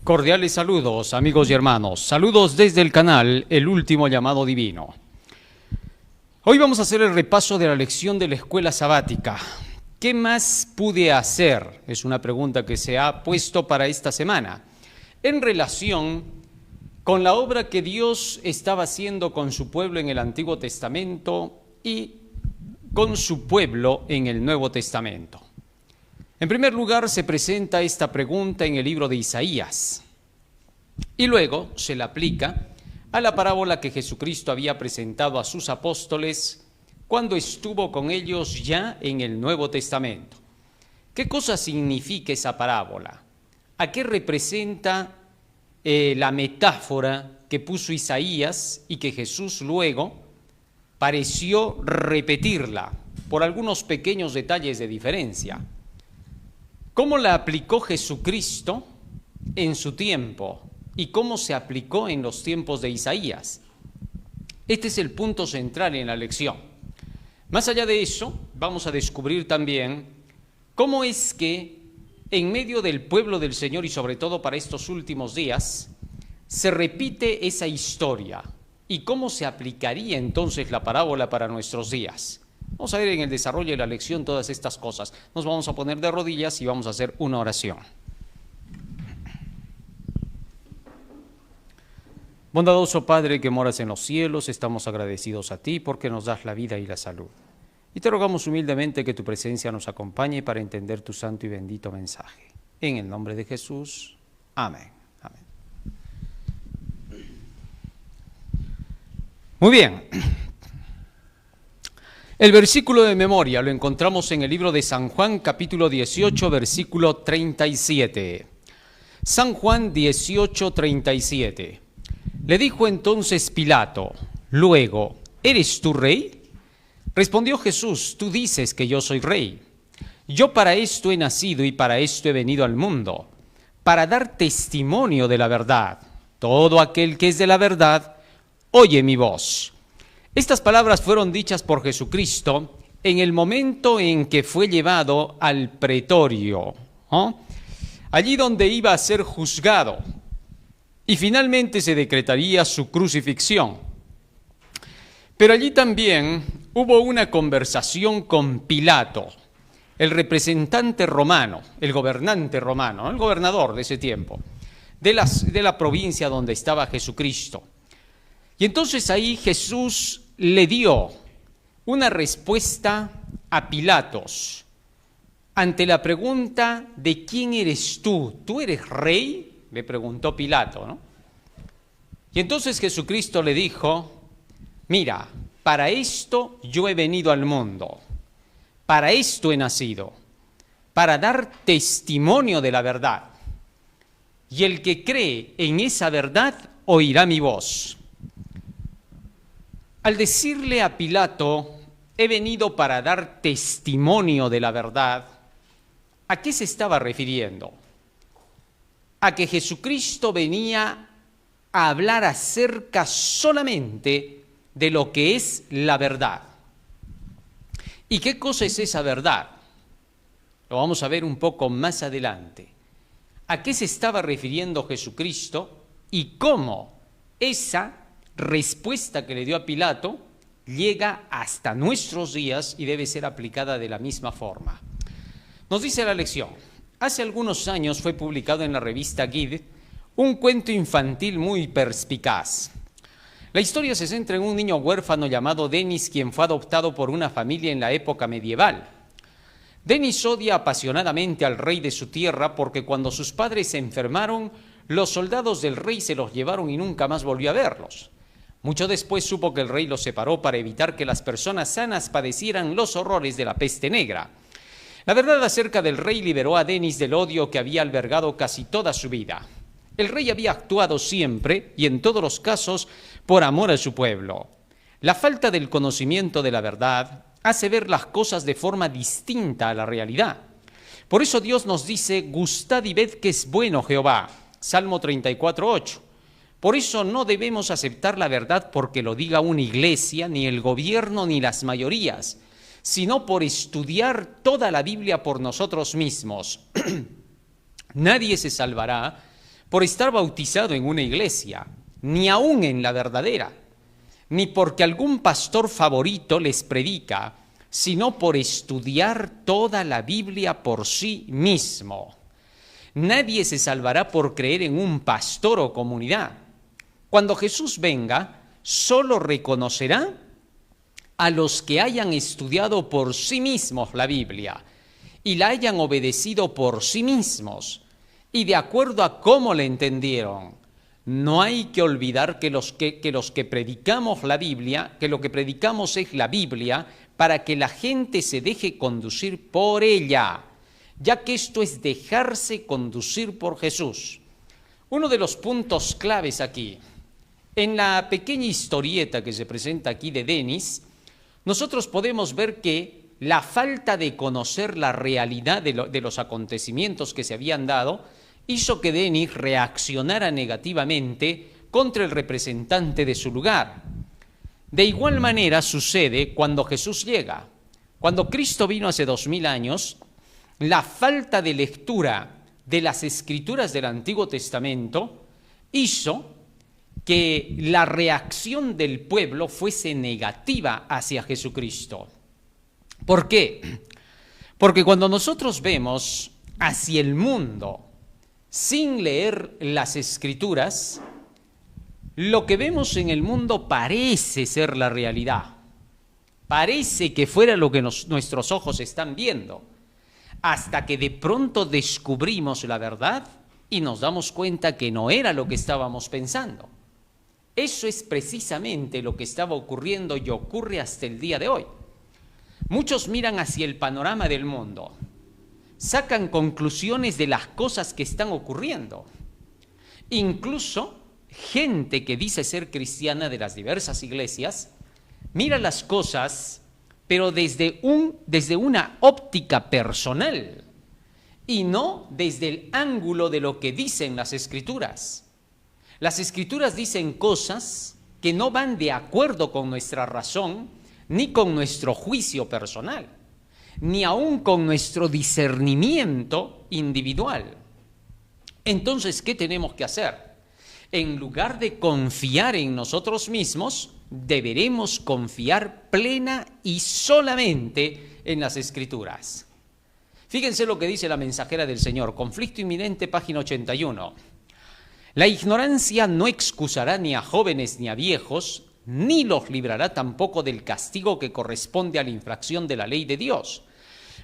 Cordiales saludos, amigos y hermanos. Saludos desde el canal El Último Llamado Divino. Hoy vamos a hacer el repaso de la lección de la escuela sabática. ¿Qué más pude hacer? Es una pregunta que se ha puesto para esta semana, en relación con la obra que Dios estaba haciendo con su pueblo en el Antiguo Testamento y con su pueblo en el Nuevo Testamento. En primer lugar, se presenta esta pregunta en el libro de Isaías y luego se la aplica a la parábola que Jesucristo había presentado a sus apóstoles cuando estuvo con ellos ya en el Nuevo Testamento. ¿Qué cosa significa esa parábola? ¿A qué representa la metáfora que puso Isaías y que Jesús luego pareció repetirla por algunos pequeños detalles de diferencia? ¿Cómo la aplicó Jesucristo en su tiempo y cómo se aplicó en los tiempos de Isaías? Este es el punto central en la lección. Más allá de eso, vamos a descubrir también cómo es que en medio del pueblo del Señor y sobre todo para estos últimos días, se repite esa historia y cómo se aplicaría entonces la parábola para nuestros días. Vamos a ver en el desarrollo de la lección todas estas cosas. Nos vamos a poner de rodillas y vamos a hacer una oración. Bondadoso Padre que moras en los cielos, estamos agradecidos a ti porque nos das la vida y la salud. Y te rogamos humildemente que tu presencia nos acompañe para entender tu santo y bendito mensaje. En el nombre de Jesús. Amén. Amén. Muy bien. El versículo de memoria lo encontramos en el libro de San Juan, capítulo 18, versículo 37. San Juan 18, 37. Le dijo entonces Pilato, luego, ¿eres tú rey? Respondió Jesús, tú dices que yo soy rey. Yo para esto he nacido y para esto he venido al mundo, para dar testimonio de la verdad. Todo aquel que es de la verdad, oye mi voz. Estas palabras fueron dichas por Jesucristo en el momento en que fue llevado al pretorio, allí donde iba a ser juzgado, y finalmente se decretaría su crucifixión. Pero allí también hubo una conversación con Pilato, el representante romano, el gobernante romano, el gobernador de ese tiempo, de la provincia donde estaba Jesucristo. Y entonces ahí Jesús le dio una respuesta a Pilatos ante la pregunta de ¿quién eres tú? ¿Tú eres rey? Le preguntó Pilato, ¿no? Y entonces Jesucristo le dijo, mira, para esto yo he venido al mundo, para esto he nacido, para dar testimonio de la verdad. Y el que cree en esa verdad oirá mi voz. Al decirle a Pilato, he venido para dar testimonio de la verdad, ¿a qué se estaba refiriendo? A que Jesucristo venía a hablar acerca solamente de lo que es la verdad. ¿Y qué cosa es esa verdad? Lo vamos a ver un poco más adelante. ¿A qué se estaba refiriendo Jesucristo y cómo esa respuesta que le dio a Pilato llega hasta nuestros días y debe ser aplicada de la misma forma? Nos dice la lección, hace algunos años fue publicado en la revista Guide un cuento infantil muy perspicaz. La historia se centra en un niño huérfano llamado Denis, quien fue adoptado por una familia en la época medieval. Denis odia apasionadamente al rey de su tierra porque cuando sus padres se enfermaron, los soldados del rey se los llevaron y nunca más volvió a verlos. Mucho después supo que el rey los separó para evitar que las personas sanas padecieran los horrores de la peste negra. La verdad acerca del rey liberó a Denis del odio que había albergado casi toda su vida. El rey había actuado siempre y en todos los casos por amor a su pueblo. La falta del conocimiento de la verdad hace ver las cosas de forma distinta a la realidad. Por eso Dios nos dice, gustad y ved que es bueno Jehová. Salmo 34:8. Por eso no debemos aceptar la verdad porque lo diga una iglesia, ni el gobierno, ni las mayorías, sino por estudiar toda la Biblia por nosotros mismos. Nadie se salvará por estar bautizado en una iglesia, ni aún en la verdadera, ni porque algún pastor favorito les predica, sino por estudiar toda la Biblia por sí mismo. Nadie se salvará por creer en un pastor o comunidad. Cuando Jesús venga, solo reconocerá a los que hayan estudiado por sí mismos la Biblia y la hayan obedecido por sí mismos y de acuerdo a cómo la entendieron. No hay que olvidar que los que predicamos la Biblia, que lo que predicamos es la Biblia para que la gente se deje conducir por ella, ya que esto es dejarse conducir por Jesús. Uno de los puntos claves aquí, en la pequeña historieta que se presenta aquí de Denis, nosotros podemos ver que la falta de conocer la realidad de los acontecimientos que se habían dado hizo que Denis reaccionara negativamente contra el representante de su lugar. De igual manera sucede cuando Jesús llega. Cuando Cristo vino hace 2000 años, la falta de lectura de las Escrituras del Antiguo Testamento hizo que la reacción del pueblo fuese negativa hacia Jesucristo. ¿Por qué? Porque cuando nosotros vemos hacia el mundo sin leer las Escrituras, lo que vemos en el mundo parece ser la realidad. Parece que fuera lo que nuestros ojos están viendo, hasta que de pronto descubrimos la verdad y nos damos cuenta que no era lo que estábamos pensando. Eso es precisamente lo que estaba ocurriendo y ocurre hasta el día de hoy. Muchos miran hacia el panorama del mundo, sacan conclusiones de las cosas que están ocurriendo. Incluso gente que dice ser cristiana de las diversas iglesias, mira las cosas, pero desde una óptica personal y no desde el ángulo de lo que dicen las Escrituras. Las Escrituras dicen cosas que no van de acuerdo con nuestra razón ni con nuestro juicio personal, ni aún con nuestro discernimiento individual. Entonces, ¿qué tenemos que hacer? En lugar de confiar en nosotros mismos, deberemos confiar plena y solamente en las Escrituras. Fíjense lo que dice la mensajera del Señor, conflicto inminente, página 81. La ignorancia no excusará ni a jóvenes ni a viejos, ni los librará tampoco del castigo que corresponde a la infracción de la ley de Dios,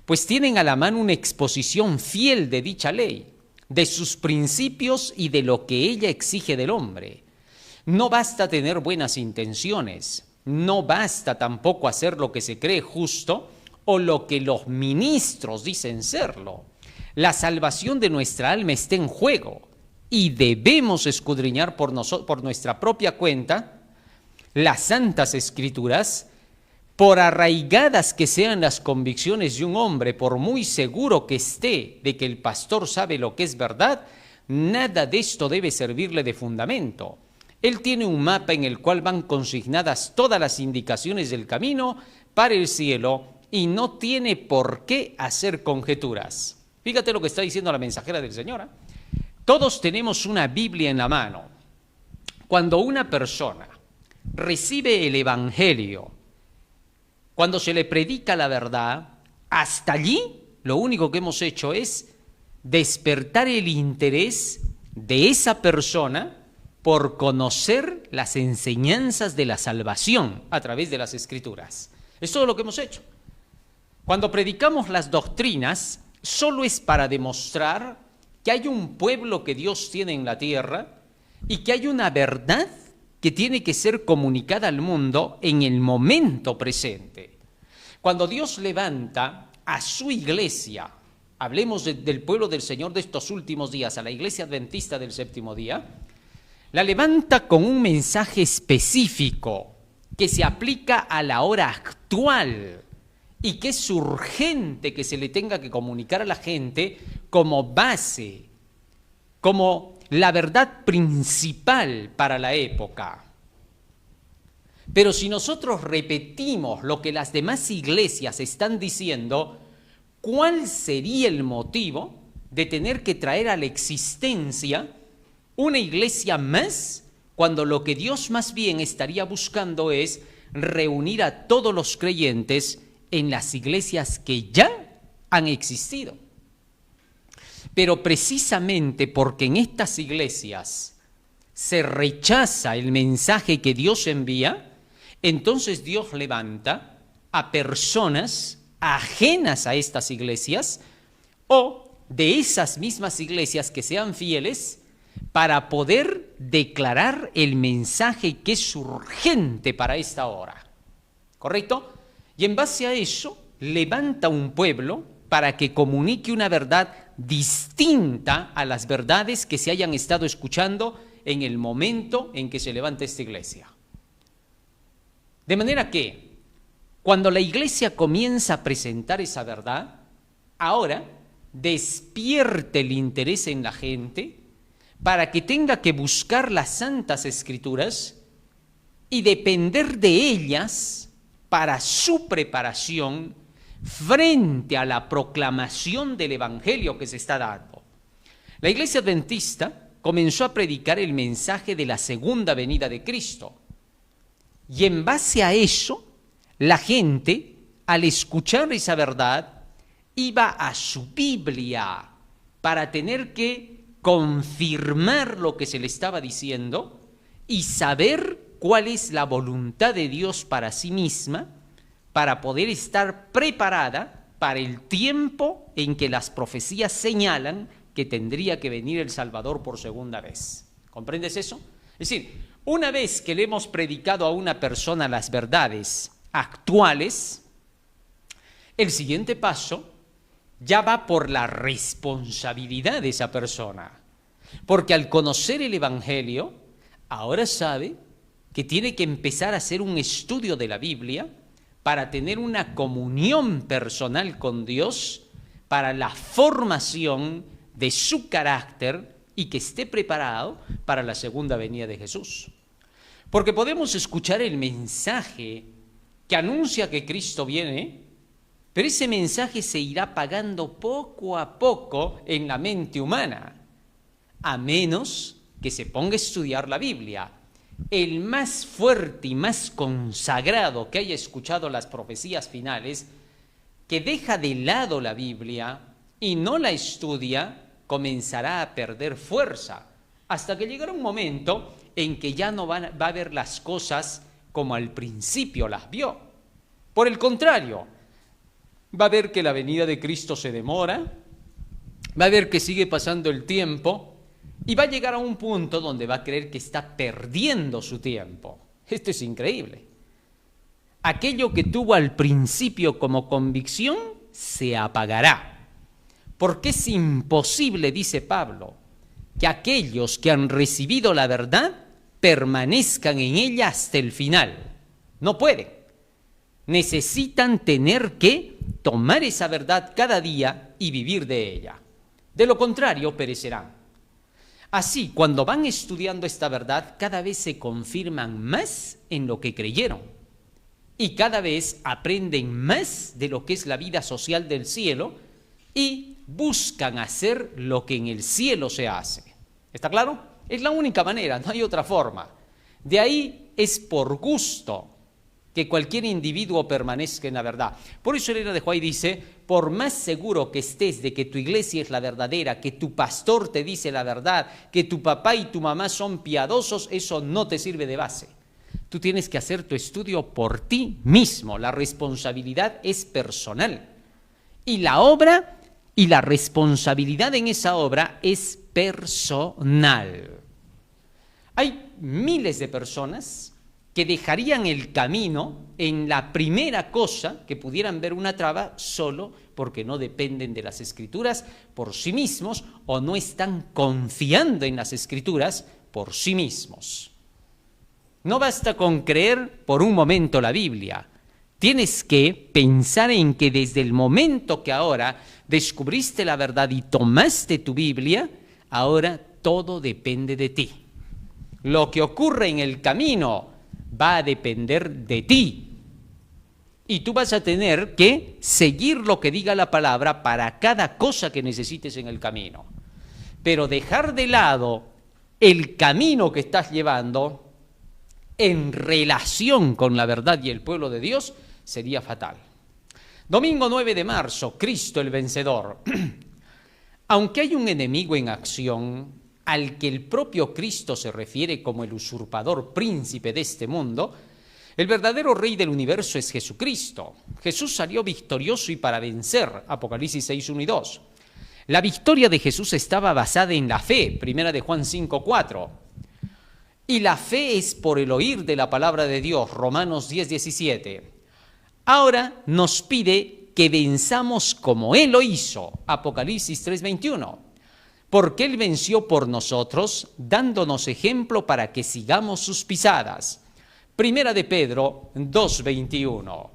pues tienen a la mano una exposición fiel de dicha ley, de sus principios y de lo que ella exige del hombre. No basta tener buenas intenciones, no basta tampoco hacer lo que se cree justo o lo que los ministros dicen serlo. La salvación de nuestra alma está en juego y debemos escudriñar por nuestra propia cuenta las Santas Escrituras, por arraigadas que sean las convicciones de un hombre, por muy seguro que esté de que el pastor sabe lo que es verdad, nada de esto debe servirle de fundamento. Él tiene un mapa en el cual van consignadas todas las indicaciones del camino para el cielo y no tiene por qué hacer conjeturas. Fíjate lo que está diciendo la mensajera del Señor. Todos tenemos una Biblia en la mano. Cuando una persona recibe el Evangelio, cuando se le predica la verdad, hasta allí lo único que hemos hecho es despertar el interés de esa persona por conocer las enseñanzas de la salvación a través de las Escrituras. Es todo lo que hemos hecho. Cuando predicamos las doctrinas, solo es para demostrar que hay un pueblo que Dios tiene en la tierra y que hay una verdad que tiene que ser comunicada al mundo en el momento presente. Cuando Dios levanta a su iglesia, hablemos del pueblo del Señor de estos últimos días, a la iglesia adventista del séptimo día, la levanta con un mensaje específico que se aplica a la hora actual y que es urgente que se le tenga que comunicar a la gente como base, como la verdad principal para la época. Pero si nosotros repetimos lo que las demás iglesias están diciendo, ¿cuál sería el motivo de tener que traer a la existencia una iglesia más, cuando lo que Dios más bien estaría buscando es reunir a todos los creyentes en las iglesias que ya han existido. Pero precisamente porque en estas iglesias se rechaza el mensaje que Dios envía, entonces Dios levanta a personas ajenas a estas iglesias o de esas mismas iglesias que sean fieles para poder declarar el mensaje que es urgente para esta hora. ¿Correcto? Y en base a eso, levanta un pueblo para que comunique una verdad distinta a las verdades que se hayan estado escuchando en el momento en que se levanta esta iglesia. De manera que, cuando la iglesia comienza a presentar esa verdad, ahora despierte el interés en la gente para que tenga que buscar las santas escrituras y depender de ellas para su preparación frente a la proclamación del evangelio que se está dando. La iglesia adventista comenzó a predicar el mensaje de la segunda venida de Cristo. Y en base a eso, la gente, al escuchar esa verdad, iba a su Biblia para tener que confirmar lo que se le estaba diciendo y saber cuál es la voluntad de Dios para sí misma, para poder estar preparada para el tiempo en que las profecías señalan que tendría que venir el Salvador por segunda vez. ¿Comprendes eso? Es decir, una vez que le hemos predicado a una persona las verdades actuales, el siguiente paso ya va por la responsabilidad de esa persona. Porque al conocer el Evangelio, ahora sabe que tiene que empezar a hacer un estudio de la Biblia para tener una comunión personal con Dios, para la formación de su carácter y que esté preparado para la segunda venida de Jesús. Porque podemos escuchar el mensaje que anuncia que Cristo viene, pero ese mensaje se irá apagando poco a poco en la mente humana, a menos que se ponga a estudiar la Biblia. El más fuerte y más consagrado que haya escuchado las profecías finales, que deja de lado la Biblia y no la estudia, comenzará a perder fuerza, hasta que llegará un momento en que ya no va a ver las cosas como al principio las vio. Por el contrario, va a ver que la venida de Cristo se demora, va a ver que sigue pasando el tiempo y va a llegar a un punto donde va a creer que está perdiendo su tiempo. Esto es increíble. Aquello que tuvo al principio como convicción se apagará. Porque es imposible, dice Pablo, que aquellos que han recibido la verdad permanezcan en ella hasta el final. No pueden. Necesitan tener que tomar esa verdad cada día y vivir de ella. De lo contrario, perecerán. Así, cuando van estudiando esta verdad, cada vez se confirman más en lo que creyeron y cada vez aprenden más de lo que es la vida social del cielo y buscan hacer lo que en el cielo se hace. ¿Está claro? Es la única manera, no hay otra forma. De ahí es por gusto que cualquier individuo permanezca en la verdad. Por eso Elena de White dice, por más seguro que estés de que tu iglesia es la verdadera, que tu pastor te dice la verdad, que tu papá y tu mamá son piadosos, eso no te sirve de base. Tú tienes que hacer tu estudio por ti mismo. La responsabilidad es personal. Y la obra y la responsabilidad en esa obra es personal. Hay miles de personas que dejarían el camino en la primera cosa que pudieran ver una traba solo porque no dependen de las Escrituras por sí mismos o no están confiando en las Escrituras por sí mismos. No basta con creer por un momento la Biblia. Tienes que pensar en que desde el momento que ahora descubriste la verdad y tomaste tu Biblia, ahora todo depende de ti. Lo que ocurre en el camino va a depender de ti. Y tú vas a tener que seguir lo que diga la palabra para cada cosa que necesites en el camino. Pero dejar de lado el camino que estás llevando en relación con la verdad y el pueblo de Dios sería fatal. Domingo 9 de marzo, Cristo el vencedor. Aunque hay un enemigo en acción, al que el propio Cristo se refiere como el usurpador príncipe de este mundo, el verdadero rey del universo es Jesucristo. Jesús salió victorioso y para vencer, Apocalipsis 6, 1 y 2. La victoria de Jesús estaba basada en la fe, primera de Juan 5, 4. Y la fe es por el oír de la palabra de Dios, Romanos 10, 17. Ahora nos pide que venzamos como Él lo hizo, Apocalipsis 3, 21. Porque Él venció por nosotros, dándonos ejemplo para que sigamos sus pisadas. Primera de Pedro 2, 21.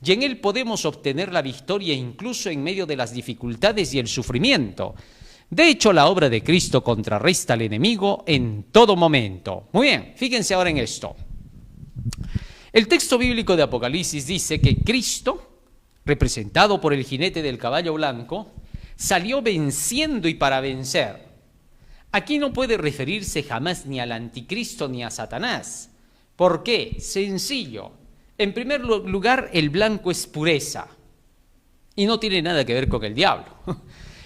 Y en Él podemos obtener la victoria incluso en medio de las dificultades y el sufrimiento. De hecho, la obra de Cristo contrarresta al enemigo en todo momento. Muy bien, fíjense ahora en esto. El texto bíblico de Apocalipsis dice que Cristo, representado por el jinete del caballo blanco, salió venciendo y para vencer. Aquí no puede referirse jamás ni al anticristo ni a Satanás. ¿Por qué? Sencillo. En primer lugar, el blanco es pureza y no tiene nada que ver con el diablo.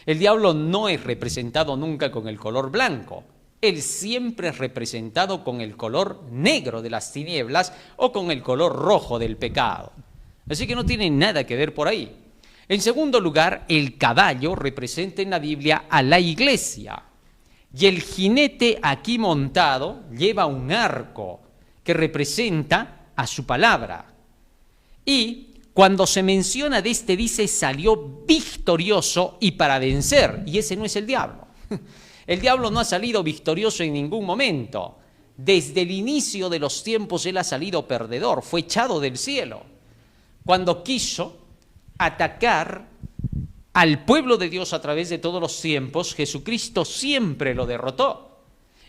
El diablo no es representado nunca con el color blanco. Él siempre es representado con el color negro de las tinieblas o con el color rojo del pecado. Así que no tiene nada que ver por ahí. En segundo lugar, el caballo representa en la Biblia a la iglesia. Y el jinete aquí montado lleva un arco que representa a su palabra. Y cuando se menciona de este dice salió victorioso y para vencer, y ese no es el diablo. El diablo no ha salido victorioso en ningún momento. Desde el inicio de los tiempos él ha salido perdedor, fue echado del cielo. Cuando quiso atacar al pueblo de Dios a través de todos los tiempos, Jesucristo siempre lo derrotó.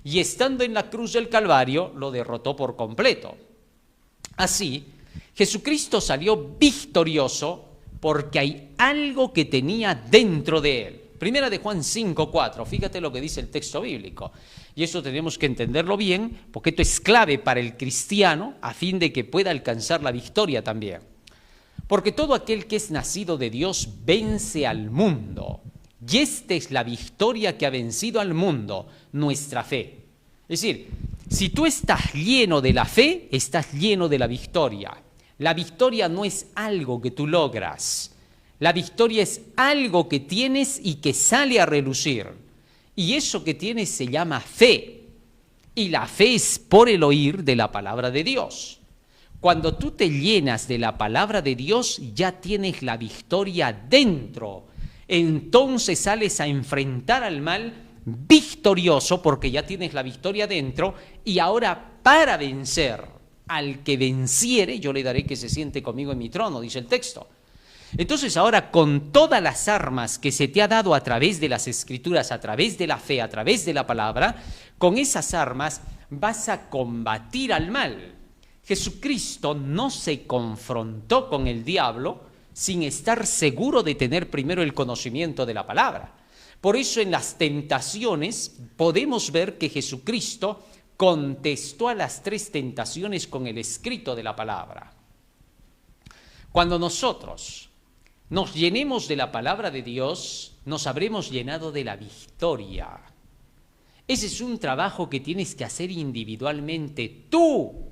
Y estando en la cruz del Calvario, lo derrotó por completo. Así, Jesucristo salió victorioso porque hay algo que tenía dentro de él. Primera de Juan 5, 4, fíjate lo que dice el texto bíblico. Y eso tenemos que entenderlo bien, porque esto es clave para el cristiano a fin de que pueda alcanzar la victoria también. Porque todo aquel que es nacido de Dios vence al mundo. Y esta es la victoria que ha vencido al mundo, nuestra fe. Es decir, si tú estás lleno de la fe, estás lleno de la victoria. La victoria no es algo que tú logras. La victoria es algo que tienes y que sale a relucir. Y eso que tienes se llama fe. Y la fe es por el oír de la palabra de Dios. Cuando tú te llenas de la palabra de Dios, ya tienes la victoria dentro. Entonces sales a enfrentar al mal victorioso porque ya tienes la victoria dentro. Y ahora para vencer al que venciere, yo le daré que se siente conmigo en mi trono, dice el texto. Entonces ahora con todas las armas que se te ha dado a través de las Escrituras, a través de la fe, a través de la palabra, con esas armas vas a combatir al mal. Jesucristo no se confrontó con el diablo sin estar seguro de tener primero el conocimiento de la palabra. Por eso en las tentaciones podemos ver que Jesucristo contestó a las 3 tentaciones con el escrito de la palabra. Cuando nosotros nos llenemos de la palabra de Dios, nos habremos llenado de la victoria. Ese es un trabajo que tienes que hacer individualmente tú.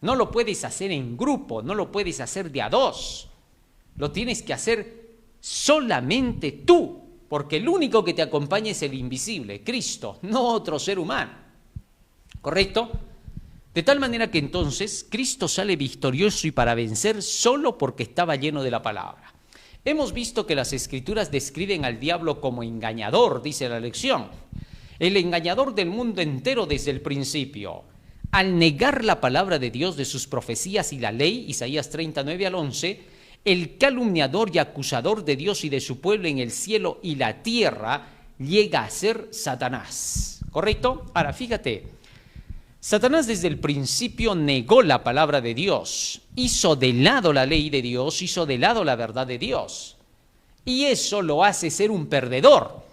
No lo puedes hacer en grupo, no lo puedes hacer de a 2. Lo tienes que hacer solamente tú, porque el único que te acompaña es el invisible, Cristo, no otro ser humano. ¿Correcto? De tal manera que entonces Cristo sale victorioso y para vencer solo porque estaba lleno de la palabra. Hemos visto que las Escrituras describen al diablo como engañador, dice la lección. El engañador del mundo entero desde el principio. Al negar la palabra de Dios, de sus profecías y la ley, Isaías 39 al 11, el calumniador y acusador de Dios y de su pueblo en el cielo y la tierra llega a ser Satanás. ¿Correcto? Ahora, fíjate. Satanás desde el principio negó la palabra de Dios, hizo de lado la ley de Dios, hizo de lado la verdad de Dios. Y eso lo hace ser un perdedor.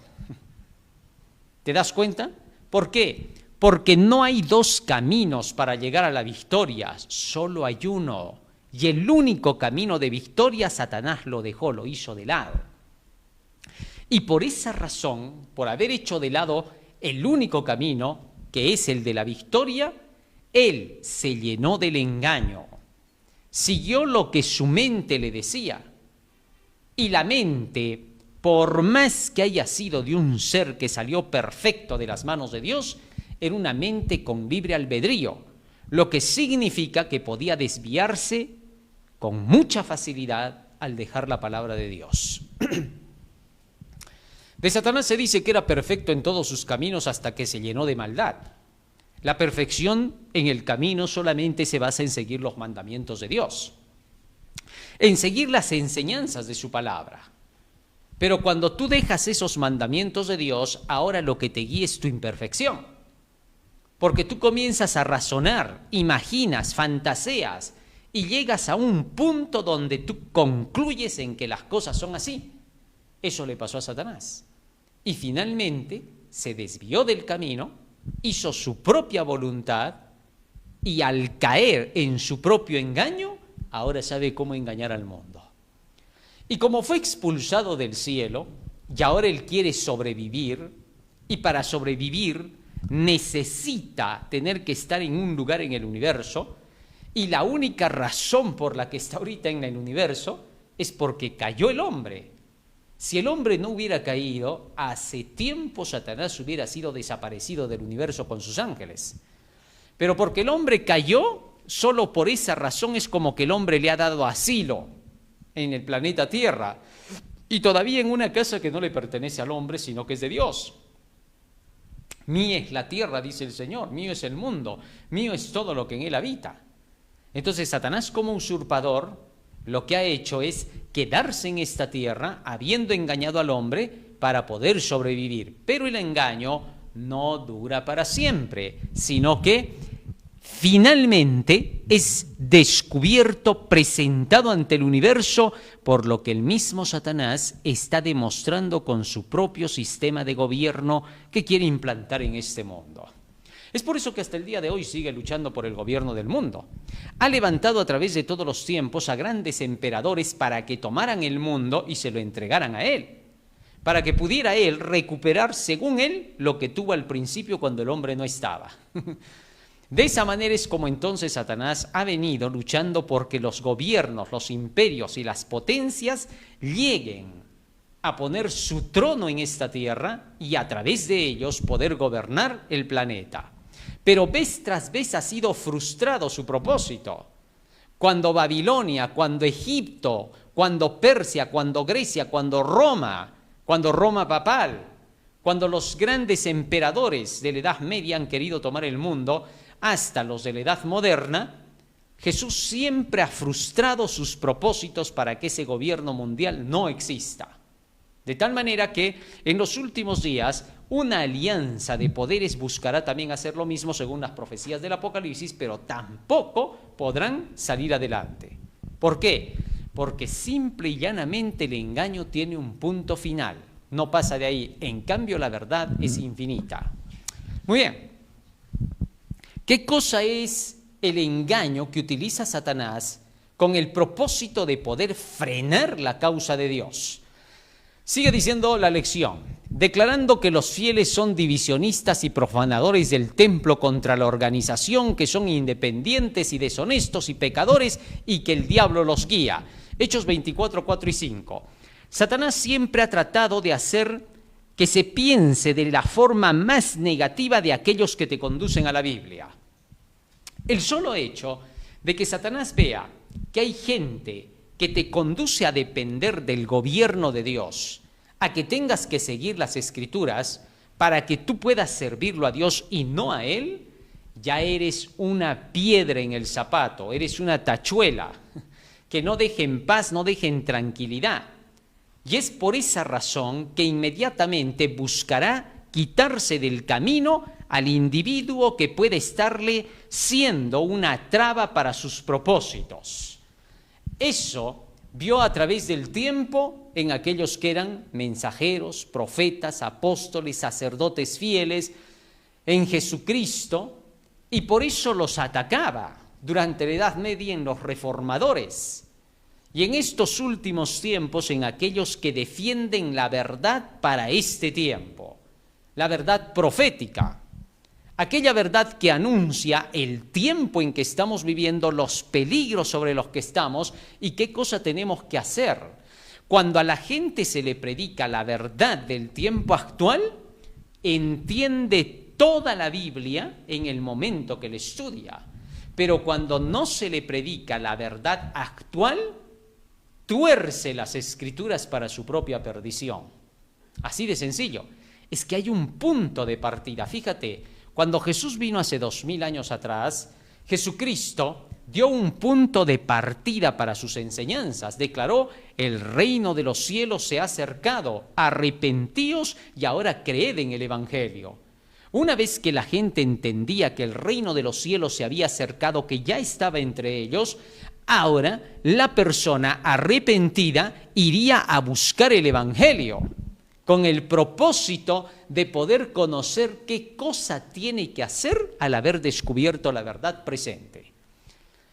¿Te das cuenta? ¿Por qué? porque no hay dos caminos para llegar a la victoria, solo hay uno. Y el único camino de victoria Satanás lo dejó, lo hizo de lado. Y por esa razón, por haber hecho de lado el único camino, que es el de la victoria, él se llenó del engaño, siguió lo que su mente le decía. Y la mente, por más que haya sido de un ser que salió perfecto de las manos de Dios, era una mente con libre albedrío, lo que significa que podía desviarse con mucha facilidad al dejar la palabra de Dios. De Satanás se dice que era perfecto en todos sus caminos hasta que se llenó de maldad. La perfección en el camino solamente se basa en seguir los mandamientos de Dios, en seguir las enseñanzas de su palabra. Pero cuando tú dejas esos mandamientos de Dios, ahora lo que te guía es tu imperfección. Porque tú comienzas a razonar, imaginas, fantaseas y llegas a un punto donde tú concluyes en que las cosas son así. Eso le pasó a Satanás. Y finalmente se desvió del camino, hizo su propia voluntad y al caer en su propio engaño, ahora sabe cómo engañar al mundo. Y como fue expulsado del cielo, y ahora él quiere sobrevivir, y para sobrevivir necesita tener que estar en un lugar en el universo, y la única razón por la que está ahorita en el universo es porque cayó el hombre. Si el hombre no hubiera caído, hace tiempo Satanás hubiera sido desaparecido del universo con sus ángeles. Pero porque el hombre cayó, solo por esa razón es como que el hombre le ha dado asilo en el planeta Tierra, y todavía en una casa que no le pertenece al hombre, sino que es de Dios. Mía es la tierra, dice el Señor, mío es el mundo, mío es todo lo que en él habita. Entonces Satanás, como usurpador, lo que ha hecho es quedarse en esta tierra, habiendo engañado al hombre para poder sobrevivir. Pero el engaño no dura para siempre, sino que finalmente es descubierto, presentado ante el universo, por lo que el mismo Satanás está demostrando con su propio sistema de gobierno que quiere implantar en este mundo. Es por eso que hasta el día de hoy sigue luchando por el gobierno del mundo. Ha levantado a través de todos los tiempos a grandes emperadores para que tomaran el mundo y se lo entregaran a él, para que pudiera él recuperar, según él, lo que tuvo al principio cuando el hombre no estaba. De esa manera es como entonces Satanás ha venido luchando porque los gobiernos, los imperios y las potencias lleguen a poner su trono en esta tierra y a través de ellos poder gobernar el planeta. Pero vez tras vez ha sido frustrado su propósito. Cuando Babilonia, cuando Egipto, cuando Persia, cuando Grecia, cuando Roma papal, cuando los grandes emperadores de la Edad Media han querido tomar el mundo, hasta los de la Edad Moderna, Jesús siempre ha frustrado sus propósitos para que ese gobierno mundial no exista. De tal manera que en los últimos días una alianza de poderes buscará también hacer lo mismo según las profecías del Apocalipsis, pero tampoco podrán salir adelante. ¿Por qué? Porque simple y llanamente el engaño tiene un punto final, no pasa de ahí. En cambio la verdad es infinita. Muy bien. ¿Qué cosa es el engaño que utiliza Satanás con el propósito de poder frenar la causa de Dios? Sigue diciendo la lección, declarando que los fieles son divisionistas y profanadores del templo contra la organización, que son independientes y deshonestos y pecadores y que el diablo los guía. Hechos 24, 4 y 5. Satanás siempre ha tratado de hacer que se piense de la forma más negativa de aquellos que te conducen a la Biblia. El solo hecho de que Satanás vea que hay gente que te conduce a depender del gobierno de Dios, a que tengas que seguir las Escrituras para que tú puedas servirlo a Dios y no a Él, ya eres una piedra en el zapato, eres una tachuela que no deje en paz, no deje en tranquilidad. Y es por esa razón que inmediatamente buscará quitarse del camino al individuo que puede estarle siendo una traba para sus propósitos. Eso vio a través del tiempo en aquellos que eran mensajeros, profetas, apóstoles, sacerdotes fieles, en Jesucristo y por eso los atacaba durante la Edad Media en los reformadores. Y en estos últimos tiempos en aquellos que defienden la verdad para este tiempo, la verdad profética, aquella verdad que anuncia el tiempo en que estamos viviendo, los peligros sobre los que estamos y qué cosa tenemos que hacer. Cuando a la gente se le predica la verdad del tiempo actual, entiende toda la Biblia en el momento que le estudia. Pero cuando no se le predica la verdad actual, tuerce las Escrituras para su propia perdición. Así de sencillo. Es que hay un punto de partida. Fíjate, cuando Jesús vino hace 2000 años atrás, Jesucristo dio un punto de partida para sus enseñanzas. Declaró: el reino de los cielos se ha acercado, arrepentíos y ahora creed en el Evangelio. Una vez que la gente entendía que el reino de los cielos se había acercado, que ya estaba entre ellos, ahora la persona arrepentida iría a buscar el Evangelio con el propósito de poder conocer qué cosa tiene que hacer al haber descubierto la verdad presente.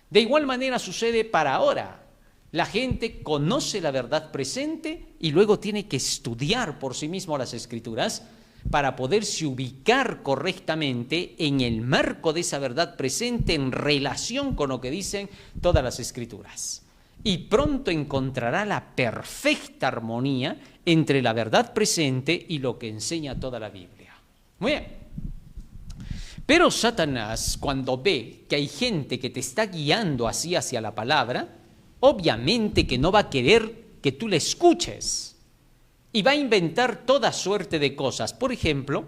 De igual manera sucede para ahora. La gente conoce la verdad presente y luego tiene que estudiar por sí mismo las Escrituras para poderse ubicar correctamente en el marco de esa verdad presente en relación con lo que dicen todas las Escrituras. Y pronto encontrará la perfecta armonía entre la verdad presente y lo que enseña toda la Biblia. Muy bien. Pero Satanás, cuando ve que hay gente que te está guiando así hacia la palabra, obviamente que no va a querer que tú le escuches. Y va a inventar toda suerte de cosas. Por ejemplo,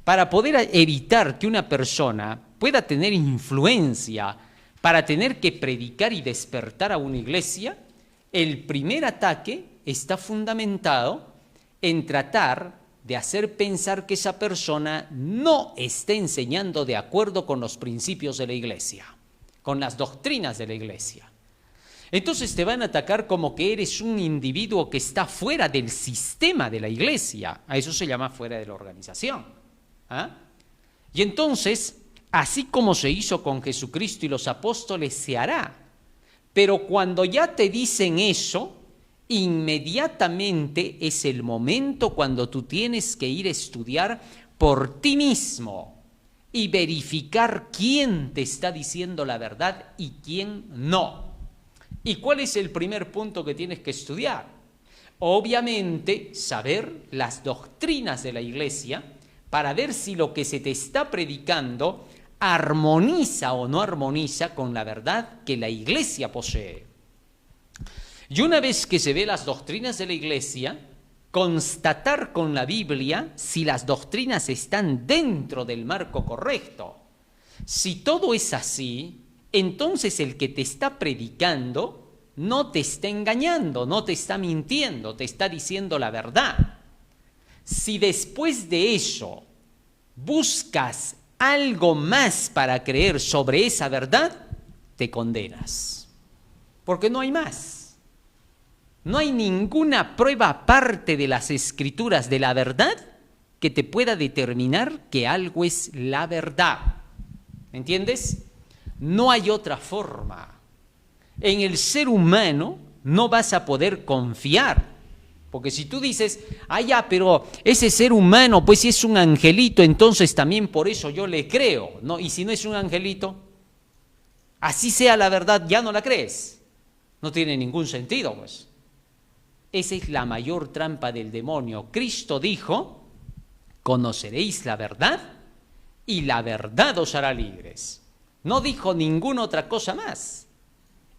para poder evitar que una persona pueda tener influencia para tener que predicar y despertar a una iglesia, el primer ataque está fundamentado en tratar de hacer pensar que esa persona no está enseñando de acuerdo con los principios de la iglesia, con las doctrinas de la iglesia. Entonces te van a atacar como que eres un individuo que está fuera del sistema de la iglesia. A eso se llama fuera de la organización. Y entonces, así como se hizo con Jesucristo y los apóstoles, se hará. Pero cuando ya te dicen eso, inmediatamente es el momento cuando tú tienes que ir a estudiar por ti mismo y verificar quién te está diciendo la verdad y quién no. ¿Y cuál es el primer punto que tienes que estudiar? Obviamente, saber las doctrinas de la iglesia para ver si lo que se te está predicando armoniza o no armoniza con la verdad que la iglesia posee. Y una vez que se ve las doctrinas de la iglesia, constatar con la Biblia si las doctrinas están dentro del marco correcto. Si todo es así, entonces el que te está predicando no te está engañando, no te está mintiendo, te está diciendo la verdad. Si después de eso buscas algo más para creer sobre esa verdad, te condenas. Porque no hay más. No hay ninguna prueba aparte de las Escrituras de la verdad que te pueda determinar que algo es la verdad. ¿Entiendes? No hay otra forma. En el ser humano no vas a poder confiar. Porque si tú dices, ya, pero ese ser humano, pues si es un angelito, entonces también por eso yo le creo, ¿no? Y si no es un angelito, así sea la verdad, ya no la crees. No tiene ningún sentido, pues. Esa es la mayor trampa del demonio. Cristo dijo, conoceréis la verdad y la verdad os hará libres. No dijo ninguna otra cosa más.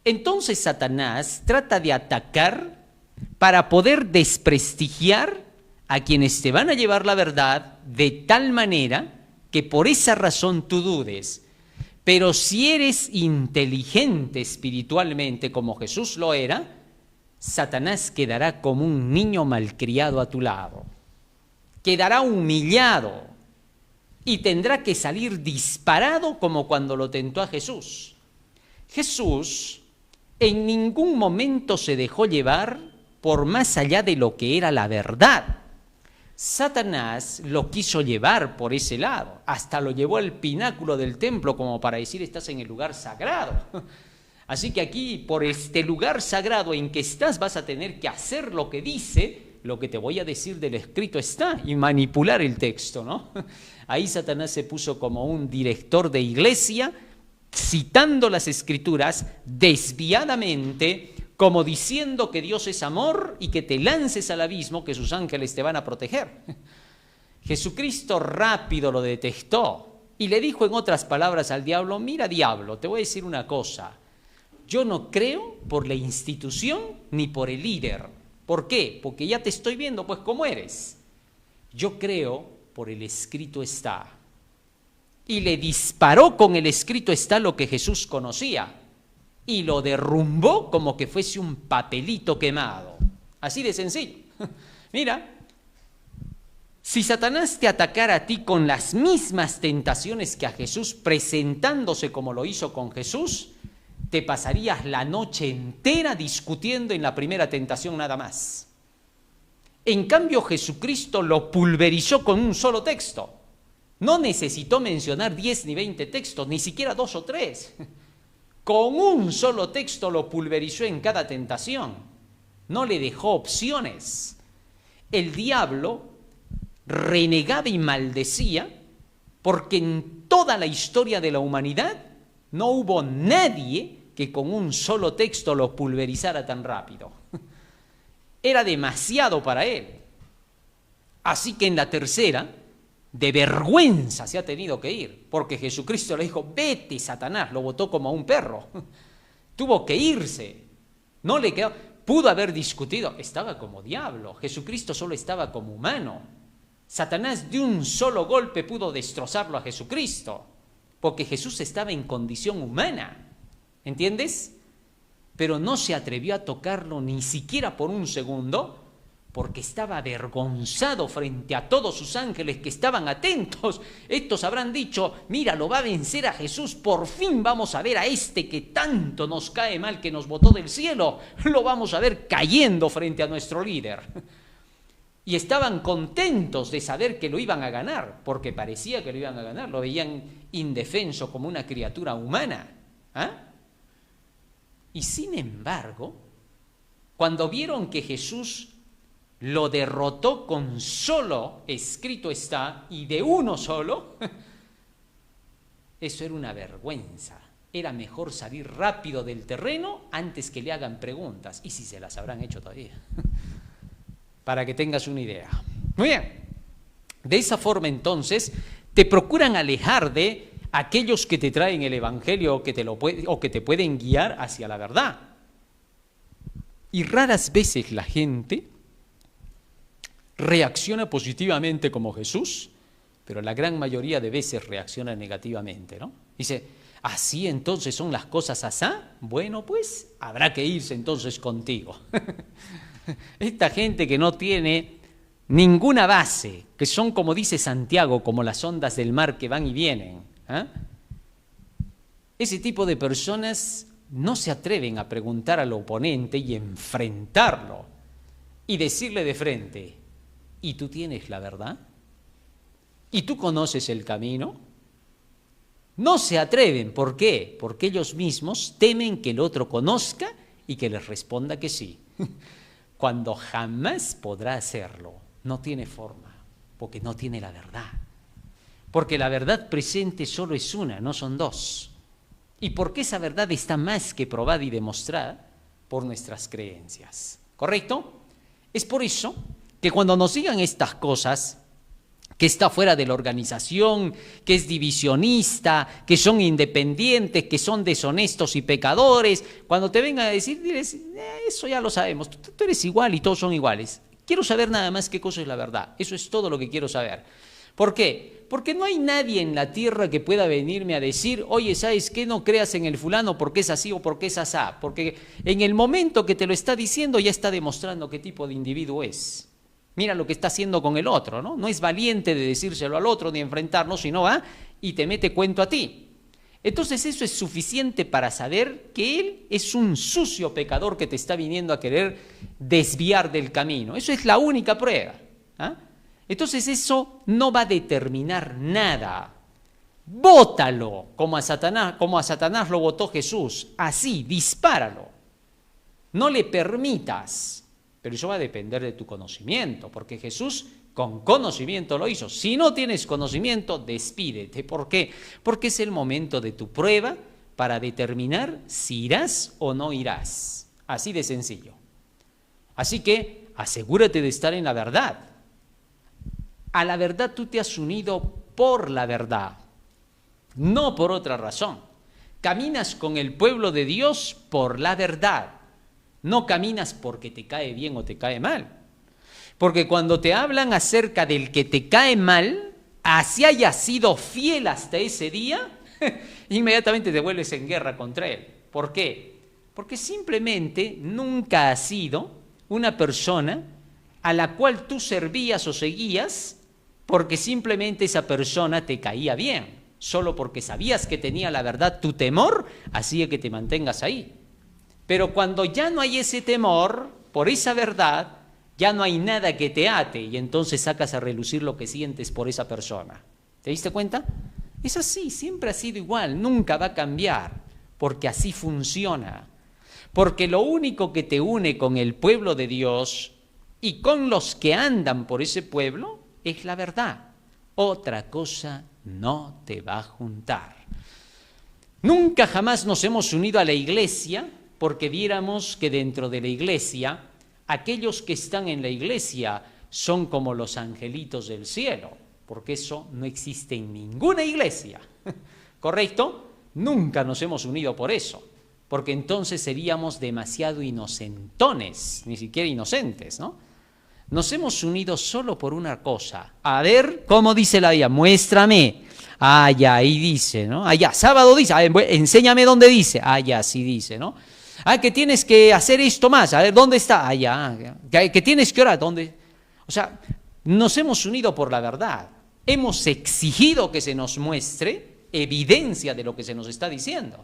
Entonces Satanás trata de atacar para poder desprestigiar a quienes te van a llevar la verdad de tal manera que por esa razón tú dudes. Pero si eres inteligente espiritualmente como Jesús lo era, Satanás quedará como un niño malcriado a tu lado. Quedará humillado y tendrá que salir disparado como cuando lo tentó a Jesús. Jesús en ningún momento se dejó llevar por más allá de lo que era la verdad. Satanás lo quiso llevar por ese lado, hasta lo llevó al pináculo del templo como para decir estás en el lugar sagrado. Así que aquí, por este lugar sagrado en que estás, vas a tener que hacer lo que dice, lo que te voy a decir del escrito está, y manipular el texto, ¿no? Ahí Satanás se puso como un director de iglesia, citando las escrituras desviadamente, como diciendo que Dios es amor y que te lances al abismo, que sus ángeles te van a proteger. Jesucristo rápido lo detectó y le dijo en otras palabras al diablo, mira diablo, te voy a decir una cosa, yo no creo por la institución ni por el líder. ¿Por qué? Porque ya te estoy viendo pues cómo eres. Yo creo por el escrito está. Y le disparó con el escrito está lo que Jesús conocía. Y lo derrumbó como que fuese un papelito quemado. Así de sencillo. Mira, si Satanás te atacara a ti con las mismas tentaciones que a Jesús, presentándose como lo hizo con Jesús, te pasarías la noche entera discutiendo en la primera tentación nada más. En cambio, Jesucristo lo pulverizó con un solo texto. No necesitó mencionar 10 ni 20 textos, ni siquiera 2 o 3. Con un solo texto lo pulverizó en cada tentación. No le dejó opciones. El diablo renegaba y maldecía porque en toda la historia de la humanidad no hubo nadie que con un solo texto lo pulverizara tan rápido. Era demasiado para él. Así que en la tercera, de vergüenza se ha tenido que ir, porque Jesucristo le dijo, vete Satanás, lo botó como a un perro. Tuvo que irse. No le quedó, pudo haber discutido, estaba como diablo, Jesucristo solo estaba como humano. Satanás de un solo golpe pudo destrozarlo a Jesucristo, porque Jesús estaba en condición humana. ¿Entiendes? Pero no se atrevió a tocarlo ni siquiera por un segundo, porque estaba avergonzado frente a todos sus ángeles que estaban atentos. Estos habrán dicho, mira, lo va a vencer a Jesús, por fin vamos a ver a este que tanto nos cae mal, que nos botó del cielo, lo vamos a ver cayendo frente a nuestro líder. Y estaban contentos de saber que lo iban a ganar, porque parecía que lo iban a ganar, lo veían indefenso como una criatura humana. ¿Ah? Y sin embargo, cuando vieron que Jesús lo derrotó con solo escrito está y de uno solo, eso era una vergüenza. Era mejor salir rápido del terreno antes que le hagan preguntas, y si se las habrán hecho todavía, para que tengas una idea. Muy bien, de esa forma entonces te procuran alejar de aquellos que te traen el evangelio o que te pueden guiar hacia la verdad. Y raras veces la gente reacciona positivamente como Jesús, pero la gran mayoría de veces reacciona negativamente, ¿no? Dice, ¿así entonces son las cosas asá? Bueno, pues habrá que irse entonces contigo. Esta gente que no tiene ninguna base, que son, como dice Santiago, como las ondas del mar que van y vienen, ¿eh? Ese tipo de personas no se atreven a preguntar al oponente y enfrentarlo y decirle de frente, ¿y tú tienes la verdad? ¿Y tú conoces el camino? No se atreven. ¿Por qué? Porque ellos mismos temen que el otro conozca y que les responda que sí. Cuando jamás podrá hacerlo. No tiene forma, porque no tiene la verdad. Porque la verdad presente solo es una, no son dos. Y porque esa verdad está más que probada y demostrada por nuestras creencias. ¿Correcto? Es por eso que cuando nos digan estas cosas, que está fuera de la organización, que es divisionista, que son independientes, que son deshonestos y pecadores, cuando te vengan a decir, diles, eso ya lo sabemos, tú eres igual y todos son iguales. Quiero saber nada más qué cosa es la verdad. Eso es todo lo que quiero saber. ¿Por qué? Porque no hay nadie en la tierra que pueda venirme a decir, oye, ¿sabes qué? No creas en el fulano porque es así o porque es asá. Porque en el momento que te lo está diciendo ya está demostrando qué tipo de individuo es. Mira lo que está haciendo con el otro, ¿no? No es valiente de decírselo al otro ni enfrentarnos, sino va y te mete cuento a ti. Entonces eso es suficiente para saber que él es un sucio pecador que te está viniendo a querer desviar del camino. Eso es la única prueba. ¿Ah? Entonces eso no va a determinar nada. Bótalo como a Satanás lo botó Jesús. Así, dispáralo. No le permitas. Pero eso va a depender de tu conocimiento, porque Jesús con conocimiento lo hizo. Si no tienes conocimiento, despídete. ¿Por qué? Porque es el momento de tu prueba para determinar si irás o no irás. Así de sencillo. Así que asegúrate de estar en la verdad. A la verdad tú te has unido por la verdad, no por otra razón. Caminas con el pueblo de Dios por la verdad. No caminas porque te cae bien o te cae mal. Porque cuando te hablan acerca del que te cae mal, así hayas sido fiel hasta ese día, inmediatamente te vuelves en guerra contra él. ¿Por qué? Porque simplemente nunca has sido una persona a la cual tú servías o seguías porque simplemente esa persona te caía bien. Solo porque sabías que tenía la verdad, tu temor hacía que te mantengas ahí. Pero cuando ya no hay ese temor por esa verdad, ya no hay nada que te ate y entonces sacas a relucir lo que sientes por esa persona. ¿Te diste cuenta? Es así, siempre ha sido igual, nunca va a cambiar, porque así funciona. Porque lo único que te une con el pueblo de Dios y con los que andan por ese pueblo es la verdad. Otra cosa no te va a juntar. Nunca jamás nos hemos unido a la iglesia porque viéramos que dentro de la iglesia, aquellos que están en la iglesia son como los angelitos del cielo, porque eso no existe en ninguna iglesia, ¿correcto? Nunca nos hemos unido por eso, porque entonces seríamos demasiado inocentones, ni siquiera inocentes, ¿no? Nos hemos unido solo por una cosa. A ver, ¿cómo dice la Biblia? Muéstrame. Ah, ya, ahí dice, ¿no? Allá, sábado dice, a ver, enséñame dónde dice. Ah, ya, sí dice, ¿no? Ah, que tienes que hacer esto más. A ver, ¿dónde está? Ah, ya. Que tienes que orar. ¿Dónde? O sea, nos hemos unido por la verdad. Hemos exigido que se nos muestre evidencia de lo que se nos está diciendo.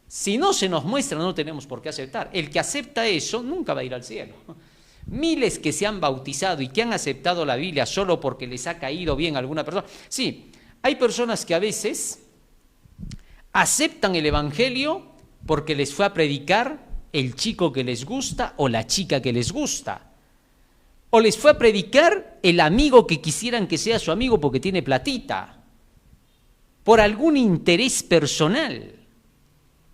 Si no se nos muestra, no tenemos por qué aceptar. El que acepta eso nunca va a ir al cielo. Miles que se han bautizado y que han aceptado la Biblia solo porque les ha caído bien a alguna persona. Sí, hay personas que a veces aceptan el evangelio porque les fue a predicar el chico que les gusta o la chica que les gusta. O les fue a predicar el amigo que quisieran que sea su amigo porque tiene platita. Por algún interés personal.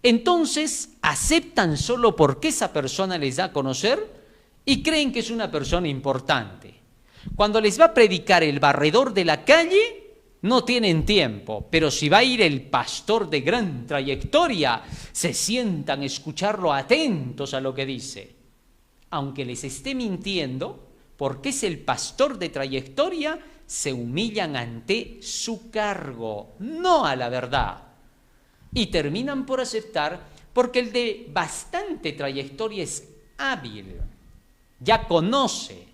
Entonces aceptan solo porque esa persona les da a conocer y creen que es una persona importante. Cuando les va a predicar el barredor de la calle, no tienen tiempo, pero si va a ir el pastor de gran trayectoria, se sientan a escucharlo atentos a lo que dice. Aunque les esté mintiendo, porque es el pastor de trayectoria, se humillan ante su cargo, no a la verdad. Y terminan por aceptar, porque el de bastante trayectoria es hábil, ya conoce.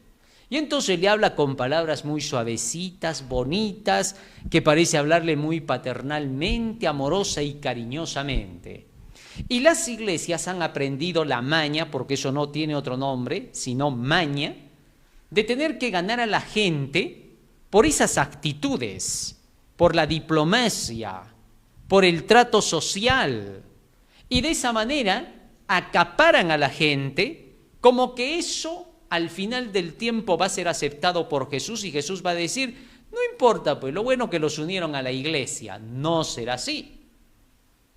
Y entonces le habla con palabras muy suavecitas, bonitas, que parece hablarle muy paternalmente, amorosa y cariñosamente. Y las iglesias han aprendido la maña, porque eso no tiene otro nombre, sino maña, de tener que ganar a la gente por esas actitudes, por la diplomacia, por el trato social. Y de esa manera acaparan a la gente como que eso al final del tiempo va a ser aceptado por Jesús y Jesús va a decir, no importa, pues lo bueno que los unieron a la iglesia. No será así.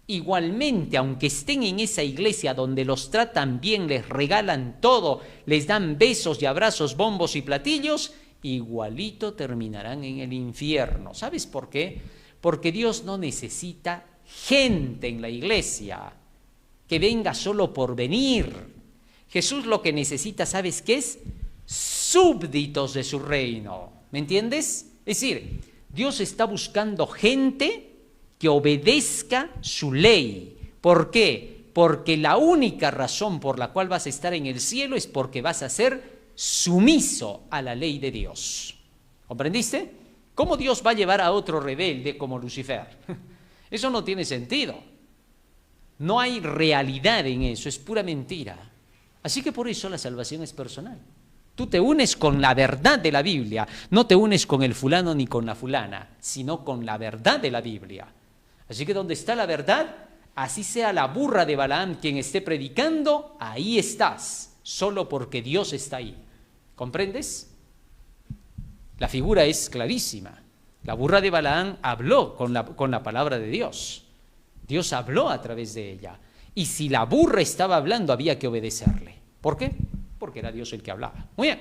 Igualmente, aunque estén en esa iglesia donde los tratan bien, les regalan todo, les dan besos y abrazos, bombos y platillos, igualito terminarán en el infierno. ¿Sabes por qué? Porque Dios no necesita gente en la iglesia que venga solo por venir. Jesús lo que necesita, ¿sabes qué es? Súbditos de su reino. ¿Me entiendes? Es decir, Dios está buscando gente que obedezca su ley. ¿Por qué? Porque la única razón por la cual vas a estar en el cielo es porque vas a ser sumiso a la ley de Dios. ¿Comprendiste? ¿Cómo Dios va a llevar a otro rebelde como Lucifer? Eso no tiene sentido. No hay realidad en eso, es pura mentira. Así que por eso la salvación es personal. Tú te unes con la verdad de la Biblia, no te unes con el fulano ni con la fulana, sino con la verdad de la Biblia. Así que donde está la verdad, así sea la burra de Balaam quien esté predicando, ahí estás, solo porque Dios está ahí. ¿Comprendes? La figura es clarísima. La burra de Balaam habló con la palabra de Dios. Dios habló a través de ella. Y si la burra estaba hablando, había que obedecerle. ¿Por qué? Porque era Dios el que hablaba. Muy bien.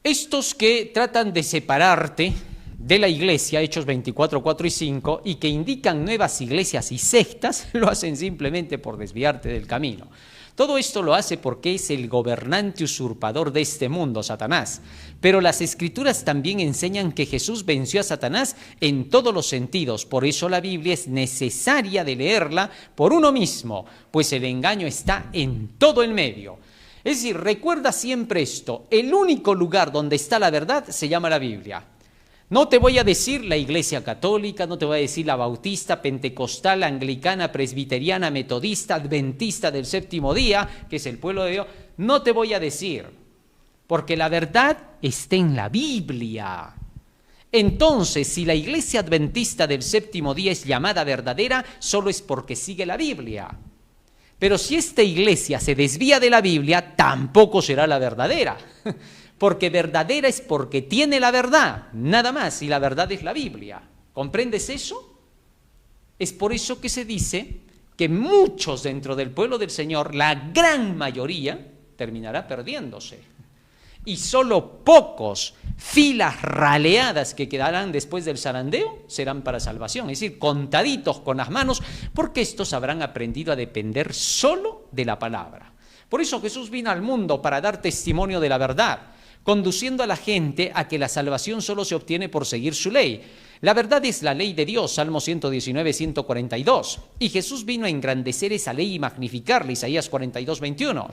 Estos que tratan de separarte de la iglesia, Hechos 24, 4 y 5, y que indican nuevas iglesias y sectas, lo hacen simplemente por desviarte del camino. Todo esto lo hace porque es el gobernante usurpador de este mundo, Satanás. Pero las Escrituras también enseñan que Jesús venció a Satanás en todos los sentidos. Por eso la Biblia es necesaria de leerla por uno mismo, pues el engaño está en todo el medio. Es decir, recuerda siempre esto, el único lugar donde está la verdad se llama la Biblia. No te voy a decir la Iglesia Católica, no te voy a decir la Bautista, Pentecostal, Anglicana, Presbiteriana, Metodista, Adventista del Séptimo Día, que es el pueblo de Dios. No te voy a decir, porque la verdad está en la Biblia. Entonces, si la Iglesia Adventista del Séptimo Día es llamada verdadera, solo es porque sigue la Biblia. Pero si esta iglesia se desvía de la Biblia, tampoco será la verdadera. Porque verdadera es porque tiene la verdad, nada más, y la verdad es la Biblia. ¿Comprendes eso? Es por eso que se dice que muchos dentro del pueblo del Señor, la gran mayoría, terminará perdiéndose. Y solo pocos, filas raleadas que quedarán después del zarandeo, serán para salvación. Es decir, contaditos con las manos, porque estos habrán aprendido a depender solo de la palabra. Por eso Jesús vino al mundo para dar testimonio de la verdad, conduciendo a la gente a que la salvación solo se obtiene por seguir su ley. La verdad es la ley de Dios, Salmo 119, 142. Y Jesús vino a engrandecer esa ley y magnificarla, Isaías 42, 21.